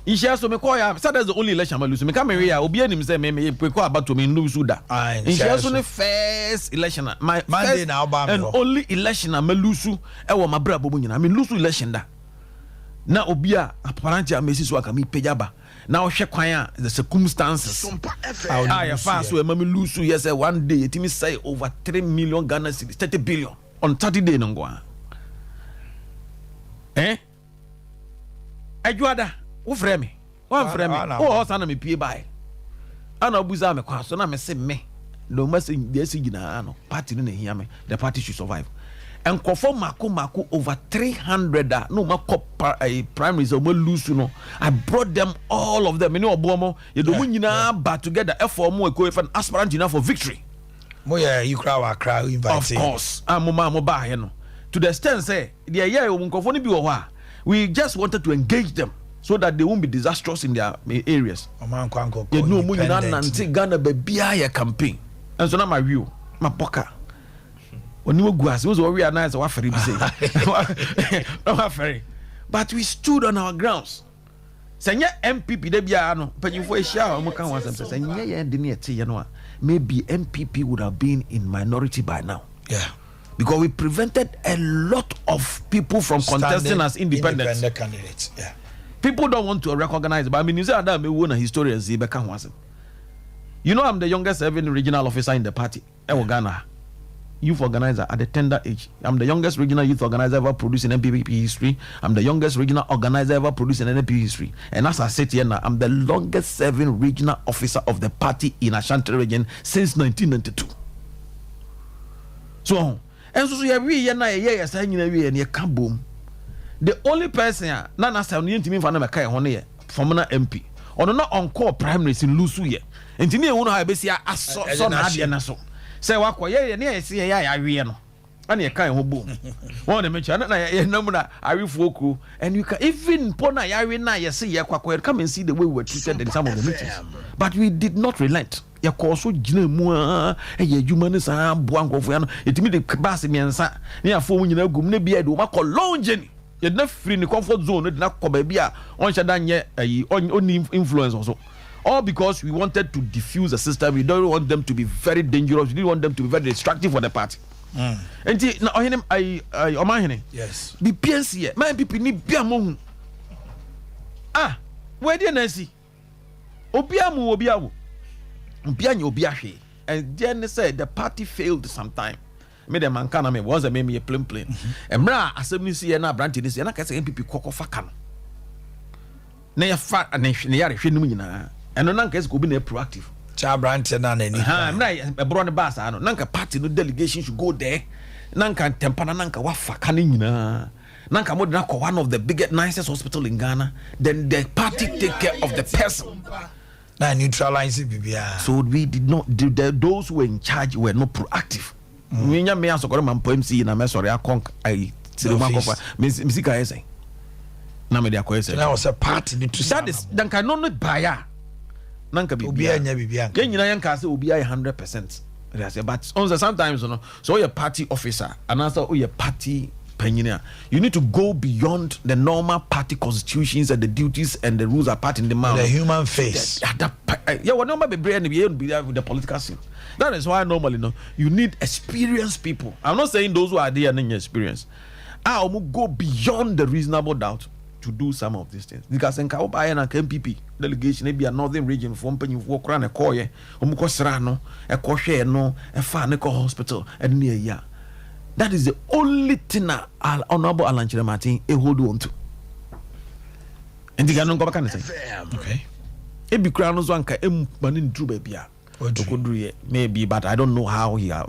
me call ya. So that's the only election I lose. Me come here. Obi anim say me call about to me lose da. Ishaso the first election. My Monday now and only election I lose. E wo my brabo nyina. I mean lose election da. Na obi a apparently amesi so aka me pejaba. Na o hwe kwan a the circumstances. Sompa FM. Ah, ya fast so e me lose yes one day it me say over 3 million Ghana cedis, 30 billion on Saturday no go. Ajuada, wo frɛ me. Wo frɛ me. Wo hosa na me pie bai. Ana obuza me kwa so na me se me. No message dey si gina no. Party no na hia me. The party should survive. And conform mako over 300 no makop primaries o mo lose no. I brought them all of them. Me no obomo. Ye do mo nyina ba together for mo go an aspirant enough for victory. Mo yeah, you crowd invite. Of course. Mo ba here no. To the extent say the year o nkofo ni bi wo ha. We just wanted to engage them so that they won't be disastrous in their areas. You know, we Ghana be campaign, and so now my view, my poker. When you go, was very nice. But we stood on our grounds. Say MPP de biano, but you for shower. Maybe MPP would have been in minority by now. Yeah. Because we prevented a lot of people from contesting as independent candidates. Yeah. People don't want to recognize, but I mean, you say that me won a historian. You know, I'm the youngest serving regional officer in the party. Ghana youth organizer at the tender age. I'm the youngest regional youth organizer ever produced in MPP history. I'm the youngest regional organizer ever produced in NPP history. And as I said here now, I'm the longest serving regional officer of the party in Ashanti region since 1992. So. And so we na boom. The only person na na say no ntimi fa na meka ho ne former MP. Ono na on-call primaries in Lusu ye. Ntimi e wono ha be sia aso so na ade na so. Say wakọ ye ne ye se ya awie no. Ana ye kan ho boom. Won de mecha na ye nam na awefu oku. And you can even pona ya awie na ye se ye kwakọ come and see the way we were treated in some of the meetings. But we did not relent. Ya koso gina mu a ye adwuma ne sa boa nkofo ya no etimi de bass miensa ne afo nyina gum ne bia de o makọ long journey ye na free ni comfort zone de na kọ ba bia on shada nye on influence also, all because we wanted to diffuse the system. We don't want them to be very dangerous. We didn't want them to be very destructive for the party. Enti na ohene Omanhene, yes, bi PNC ye man pipi ni bia mo where dey na si obiamu and then they said the party failed sometime. Me the man kana me was a me plain. Emra assembly see na branch this na ka say MPP kokko faka no. Na ya fa na ya rehwe num nyina. Eno na nka go be na proactive. Cha branch na na ni. Emra e bro ne bass no. Na nka party no delegation should go there. Na nka tempana na nka wa faka ni nyina. Na nka mo na ko one of the biggest nicest hospital in Ghana. Then the party take care of the person. Na neutralize bibia. So we did not do those who were in charge were not proactive. We nya me asokoro man MC na me sori akonk ai silema kofa misika ese na me de akoyese na was a part the to that is dan ka no baya nanka bibia nya bibia ke nyina yan ka say obi ai 100%. But on sometimes you know, so you're party officer and also you're party pensioner, you need to go beyond the normal party constitutions and the duties and the rules are part in the man. The human face. Yeah, what number be brain be with the political scene. That is why normally you need experienced people. I'm not saying those who are there and experience. I will go beyond the reasonable doubt to do some of these things. Because in Kaoba and MPP delegation maybe a northern region from penny walk around a koye, Serrano, a koshe no, a farnico hospital, and near ya. That is the only thing that Honorable Alan Martin hold on to. And the Ganon go back say, okay. It be crown was one banin true baby. Maybe, but I don't know how he are.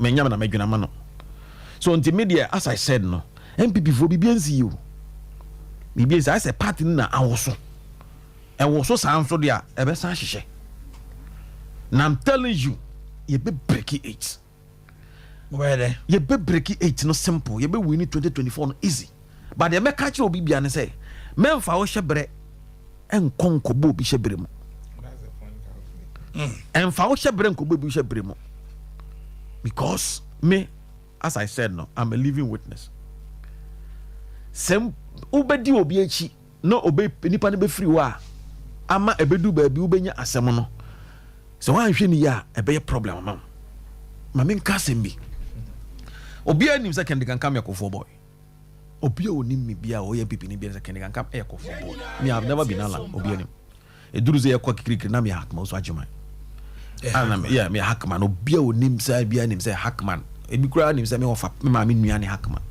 So until media, as I said, no, MPP for BBNCU. BBNC, I said, party na also. And was so sound so there, a best sashay. Now I'm telling you, you be breaking 8. Where you be breaking 8 no simple. You be winning 2024 no easy. But the make catch will be and say, men for our shebre and conco bo be shebremo. And for our shebre and cobo be shebremo. Because me, as I said, no, I'm a living witness. Sem ubedi obiachi no obey nipa ne be free wa ama ebedu ba bi ubenya asem no so wan hwe ni ya ebe problem ma me nka asem bi obi anim say can come yakofo boy obi onim me bia o ye pipi ni bia say can come yakofo boy me have never been ala obi anim eduru ze yakwa kikiri na me hakma so ajuman yeah me hakman obi onim say bia anim say hakman ebi kura anim say me ofa me ma me nua ne hakman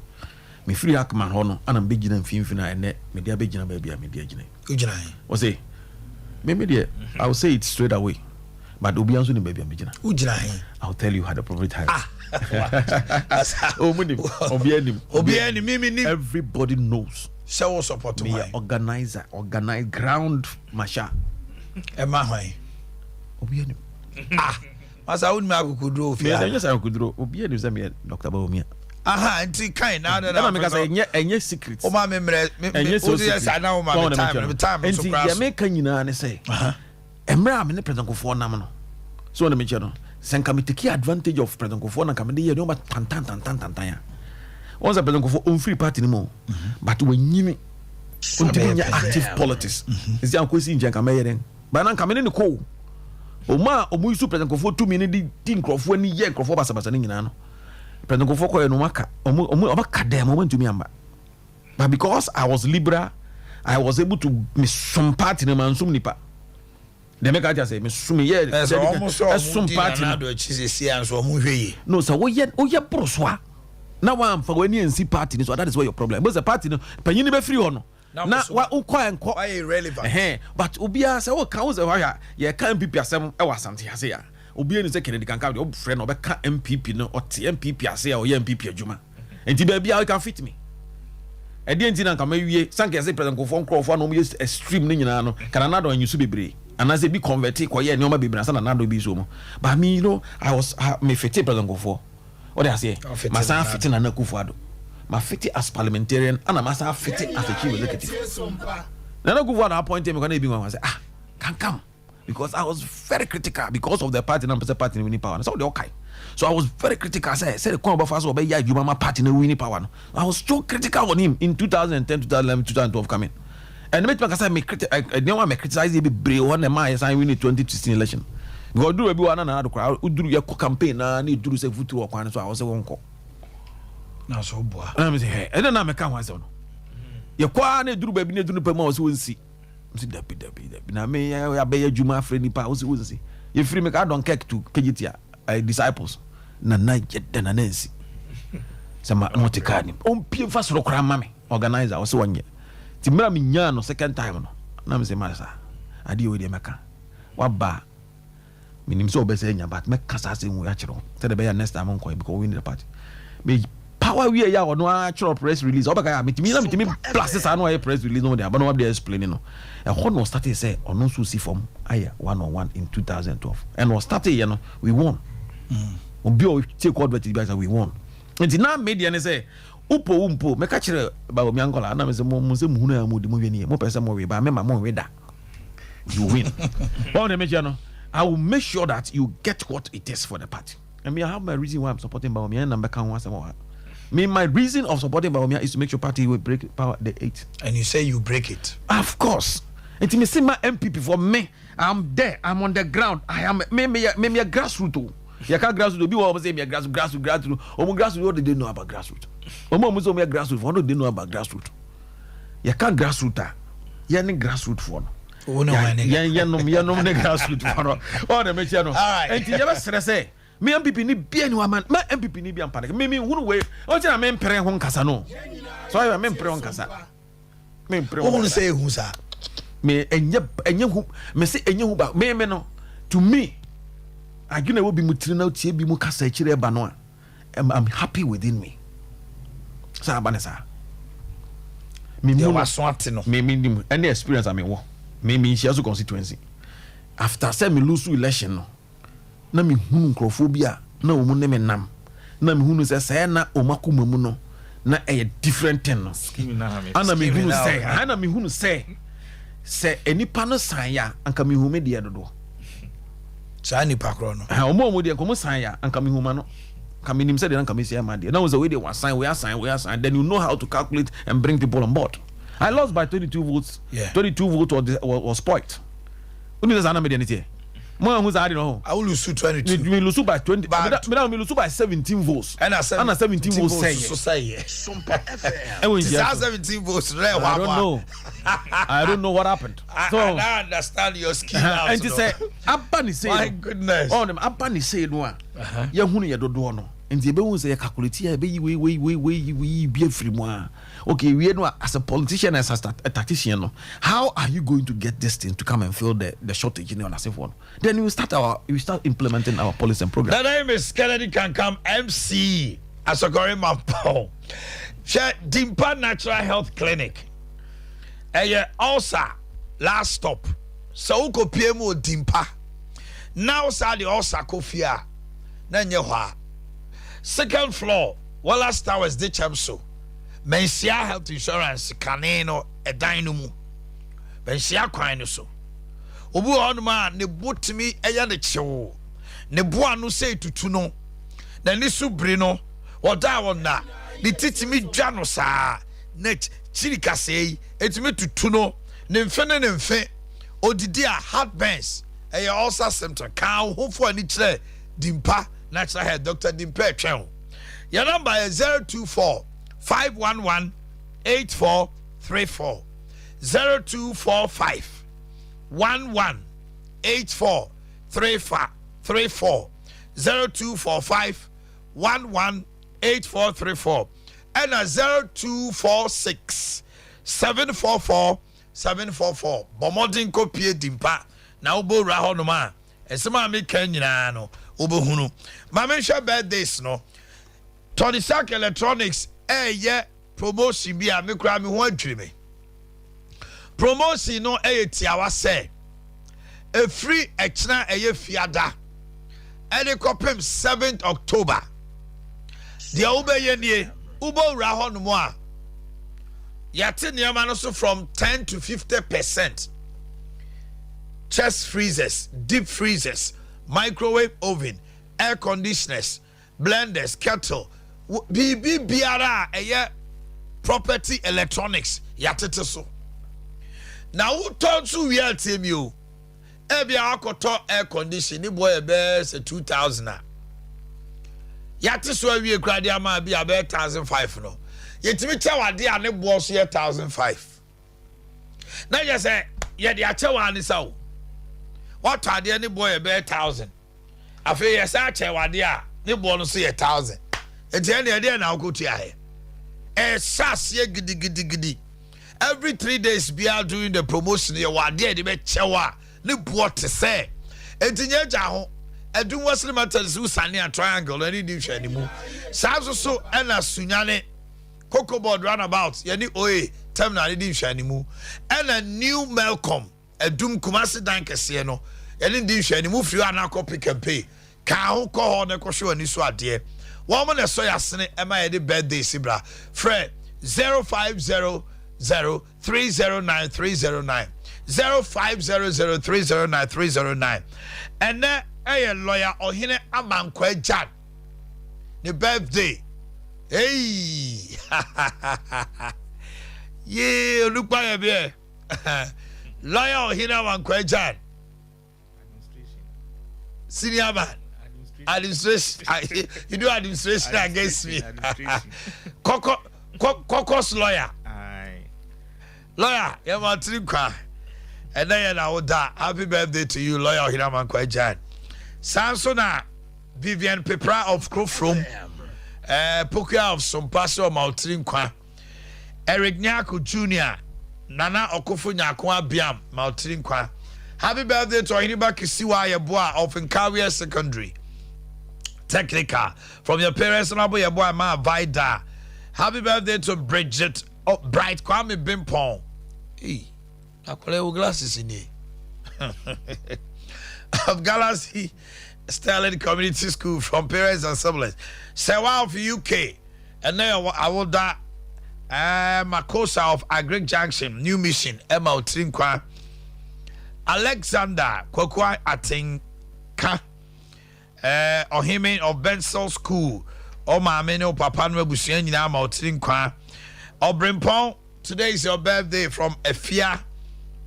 me free hakman ho no ana be gina mfimfina ene me dia be gina ba bia me dia gina ugina o say me there I will say it straight away but obi anso ni ba bia me gina ugina I'll tell you how the appropriate time obi anim me everybody knows so support me organize ground masha ema hwan obi anim masa won me akukudro me anya sa akukudro obi anim say me Dr. Bawumia nti kind na me ka say enye secret o ma me mre o dey say na o ma me time so crash nti ya me kan nyina ne say emra me ne president Kofo nam no so na me che no senka me take advantage of president Kofo na kam de ye no ba tan ya once president Kofo on free party ni mo but when nyimi on be active politics is ya ko si nje kam ye den ba na kam ne ne ko o ma o mu su president Kofo 2 minutes di nkrofo ani ye nkrofo basabasa ni nyina no president Kofo ko ye no maka o maka dem o ntumi amba but because I was liberal I was able to miss some party na mansum nipa de make I say me sum ye some party na do chise si an so mu hweye no so wo ye brosoa na wa amfa wani ansi party so that is where your problem because the party no panyini be free ho no na wa uko enko why irrelevant but obia say wo kan wo say wa ye kan MPP asem e wa asante ase ya obia ni say Kennedy kan ka o friend no be ka MPP no o te MPP ase ya o ye MPP adwuma enti ba bia you can fit me e dey enti na kan ma wie sanke say president Kofo Nkrofo no mo ye extreme ni nyina no kana na do anyusu bebre and as be converted ko ye ne o ma bebre na na do bi so mo but me you know I was me fit president Kofo what I say masa fit na Akufo-Addo ma fit as parliamentarian and masa fit as a chief executive na Akufo-Addo appointed me kana bi wan say can come because I was very critical because of the party na party winning power so they okay so I was very critical say the come about so be ya Juma party na winning power no I was so critical on him in 2010 2011 2012 coming and make me say me criticize be brave when the man sign win 2016 election because do be one na do uduru ye campaign na duru say futu okwan so I was say wonko na so boa na me say hey and na me kan wan say no ye kwa na duru ba bi na duru pa ma was wonsi dabi na me ya be ya Juma friend pa was wonsi ye free me ka don cake to KGT disciples na yet na nansi sama motikani on pie fa soro kra mame organizer was wonye ti mra me nya no second time no na me say masa ade we de meka waba minim so be say nya but me kasa say mu ya kiro say the be next time on because we need the party me power we ya no actual press release obaka ya mitimi plus say no press release no dey but no be explaining no e ho no started say ono so see form aya 101 in 2012 and was started you know we won obi o take advantage be say we won and now media ne say umpo me ka kire ba o mi angola na me say mo say mu hunu ya mo di mo hwe ni mo pese mo we ba me ma mo we da you win all the media no I will make sure that you get what it is for the party. I mean I have my reason why I'm supporting Bawumia and number kan one me my reason of supporting Bawumia is to make sure party will break power the 8 and you say you break it of course and me say my MPP for me I'm there I'm on the ground I am me a grassroots you can't grassroots be what say me grassroots what do they know about grassroots omo say me grassroots what do they know about grassroots you can't grassroots you need grassroots for no no ne grassroots for all the make no and you ever say me MPP ni bia ni wa man ma MPP ni bia mpane me hunu we o tina me mpere ho nkasa no so I me mpere ho nkasa me mpere ho hunu say hu sa me enye hu me say enye hu ba me no to me agina wo bi mutiri na tie bi mu kasa kire ba no I'm happy within me sa abanesa me mu waso ate no me nim any experience am wo me Nsiasu constituency after say me lose election no na me hunu nkrofobia na omu ne me nam na me hunu say na omakoma mu no na different thing no ana me hunu say enipa no san ya anka me hu me de dodo sa nipa kro no omo de komo san ya anka me hu ma no ka me nim say de anka me sia ma de na was the way they was sign we are sign then you know how to calculate and bring people on board I lost by 22 votes. Yeah. 22 votes was spoiled. Who knows I made anything? More who's I don't know. I will lose 22. We lose by 20. But we lose by 17 votes. And 17 votes say Sompa FM. 17 votes. I don't know what happened. So I understand your skill. And to say, Abani say, my goodness. Oh, them Abani say no. Ya hunu ya dodo no. And the be say calculate ya be we be free moi. Okay, we know as a politician, as a tactician, no. How are you going to get this thing to come and fill the shortage in the one? Then we start implementing our policy and program. The name is Kennedy Kankam MC Asokore Mampong. Share Dimpa Natural Health Clinic. Also last stop. So uko PMO Dimpa. Now sa the also kofia. Nanyehwa. Second floor. Wallace Towers de Chamso. Mensia Health Insurance kaneno edan mu. Mensia kwan no so. Obu onuma ne botimi eya ne chewo. Ne boa no sei tutu no. Na ni subri no. Oda wona. Ni titimi dwa no saa. Net chirika sei etimi tutu no. Ne mfe odidi a heartburns. Eya ulcer symptom. Kan ho fo ani kire Dimpa Natural Health Dr. Dimpa Etwen. Your number is 024 511 8434 0245 11 8434 0245 11 8434 and a 0246 744 744 Bomodin copy Dimpa na ubo raho no ma esema me kan nyina no ubo hunu ma me hwe birthdays no Tony Sack Electronics ye promotion bi a me kura me ho adwire me promotion no tiawa say a free extra fiada and kopem 7th October the obeye nie ubo ra ho no mo a yate niam no so from 10 to 50%. Chest freezers, deep freezers, microwave oven, air conditioners, blenders, kettle, biara property electronics yatete so. Now who turn to real team you? Ebia akoto air condition ni boy be say 2000 a. Yate so awie krade ama bi abe 1005 no. Yetimi chawade a ne bo so 1005. Na je say ye de achewa ani sawo. What are the any boy be 1000? Afi yes achewa de a ne bo no so 1000. Enti ene de na akotua he. Sase gidi. Every 3 days we are doing the promotion here. What there they be chewa ne bo te say. Enti nyaja ho edun wasle matters who sane a triangle any di hwe ni mu. Sa so ena sunyane Cocoa board runabout yani oe terminal di hwe ni mu. Ena new Melcom edum Kumasi dan kese no yani di hwe ni mu firi anako pick and pay. Ka ho ko ho ne ko hwe ani so ade. Woman so yasene ema ye de birthday sibra. Fred 0500 309 309 0500 309 309 and then a lawyer Omanhene Yaw Jan the birthday. Hey yeah look by a beer lawyer Omanhene Yaw Jan senior man administration. You do administration against me. Caucus lawyer. Lawyer, you're my trinqua. And then I would die. Happy birthday to you, lawyer Omanhene Yaw Jan. Samsona Vivian Pepra of Crofrom, Boakye of Sompa so Maltrinqua. Eric Nyako Jr. Nana Okofo Nyako Abia Maltrinqua. Happy birthday to Iniba Kisiwa Yeboa of Nkawie Secondary. Technical from your parents and your boy Ma Vida. Happy birthday to Bridget Bright Kwame Bimpong. Hey, I call glasses in here. Of Galaxy Sterling Community School from parents and siblings. Sewa of UK. And then I will die Makosa of Agric Junction, New Mission, Emma Trinkwa. Alexander Kwakwa Atinka. Omanhene of Bensel School. Omanhene Papa no Busian Yama Trinkwa. Obrimpong today is your birthday from Efia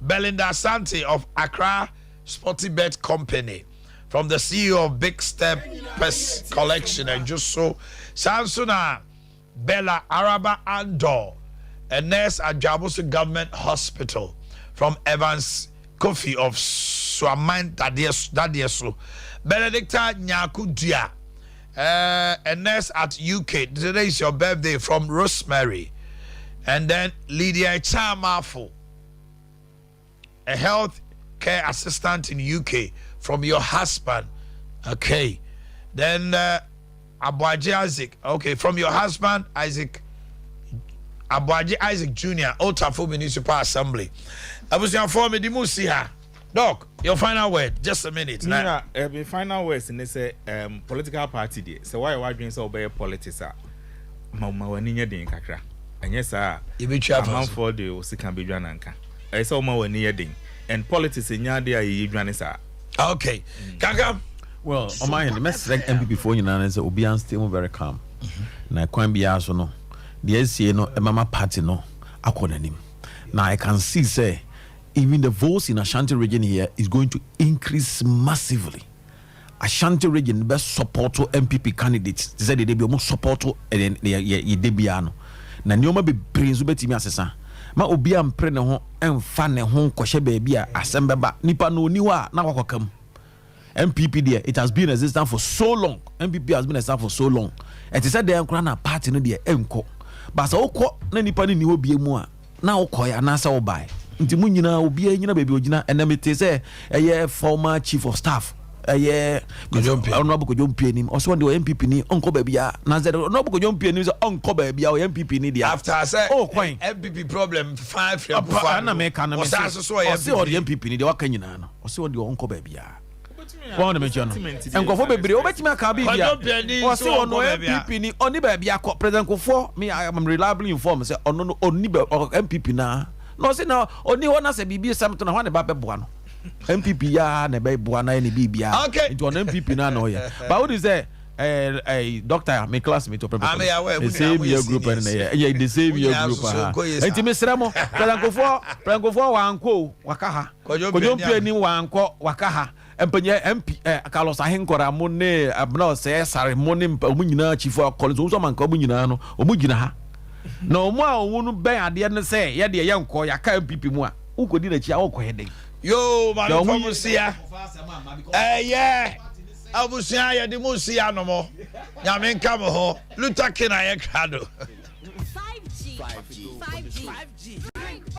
Belinda Asante of Accra Sporty Bet Company, from the CEO of Big Step Pest Collection and just so Sansuna Bella Araba Andor, a nurse at Jabusu Government Hospital, from Evans Kofi of Swaman Dadieso, Benedicta Nyakudia, a nurse at UK. Today is your birthday, from Rosemary. And then Lydia Chamafu, a health care assistant in UK, from your husband. Okay. Then Abuaji Isaac. Okay, from your husband, Isaac. Abuaji Isaac Jr., Otafo Municipal Assembly. I was your former Dimusia. Doc, your final word. Just a minute. Yeah, my final words in this political party day. So why are you so bad politics? Mama waninya din kakra. And yes, sir. You be traveling. I'm for the Osikan Bijananka. I saw my near ding. And politics in Yadia Yidranisa. Okay. Kaka. Well, Omanhene, the message MPP for you now is Obian still very calm. Na kwan bia so no. The SCA no mama party no akonanim. Now I can see say even the votes in Ashanti region here is going to increase massively. Ashanti region best support to MPP candidates. They said they be almost support to ye debiano. Na nyoma be prince betimi asesa. Ma obi ampre ne ho emfa ne ho kwhye baabi a asembeba nipa no niwa na wakokam. MPP there, it has been existent for so long. MPP has been existent for so long. It is said they are na party no there enko. But so okọ na nipa ni obi emu a na okọ ya na sa obai. Nti mu nyina obi anyina baby ogina enamete say former chief of staff honorable Kojompi nim also the MPP ni onko baby a na say honorable Kojompi nim say onko baby a MPP ni dia after I say kwan MPP problem 5 years na me kan na say o the MPP ni dia waka nyina no o say o the onko baby a one mention enkofo bebre obetimi aka bibia o say ono MPP ni oni baby akọ president Kofo me I am reliably informed say ono no oni MPP na no say na oni wona say bibi something na wane ba beboa no MPP ya na be boa na ni bibia into on MPP na no ya but what is there doctor my classmate to prepare the same year group and the same year group enti mesra mo president Kofo wanko wakaha Kojompi ni wanko wakaha empenye MP Carlos Ahenkora mo ne abna say sare mo ne omu nyina chifo Collins so man ka omu nyina no omu gina ha na omu a omu ben ade ne say ye de ye nko ya ka MPP mu a ukodi na chi a okọ heden yo ma no famusia yeah abusia ya de musia no mo nyame nka mo ho Luther King aye krado 5G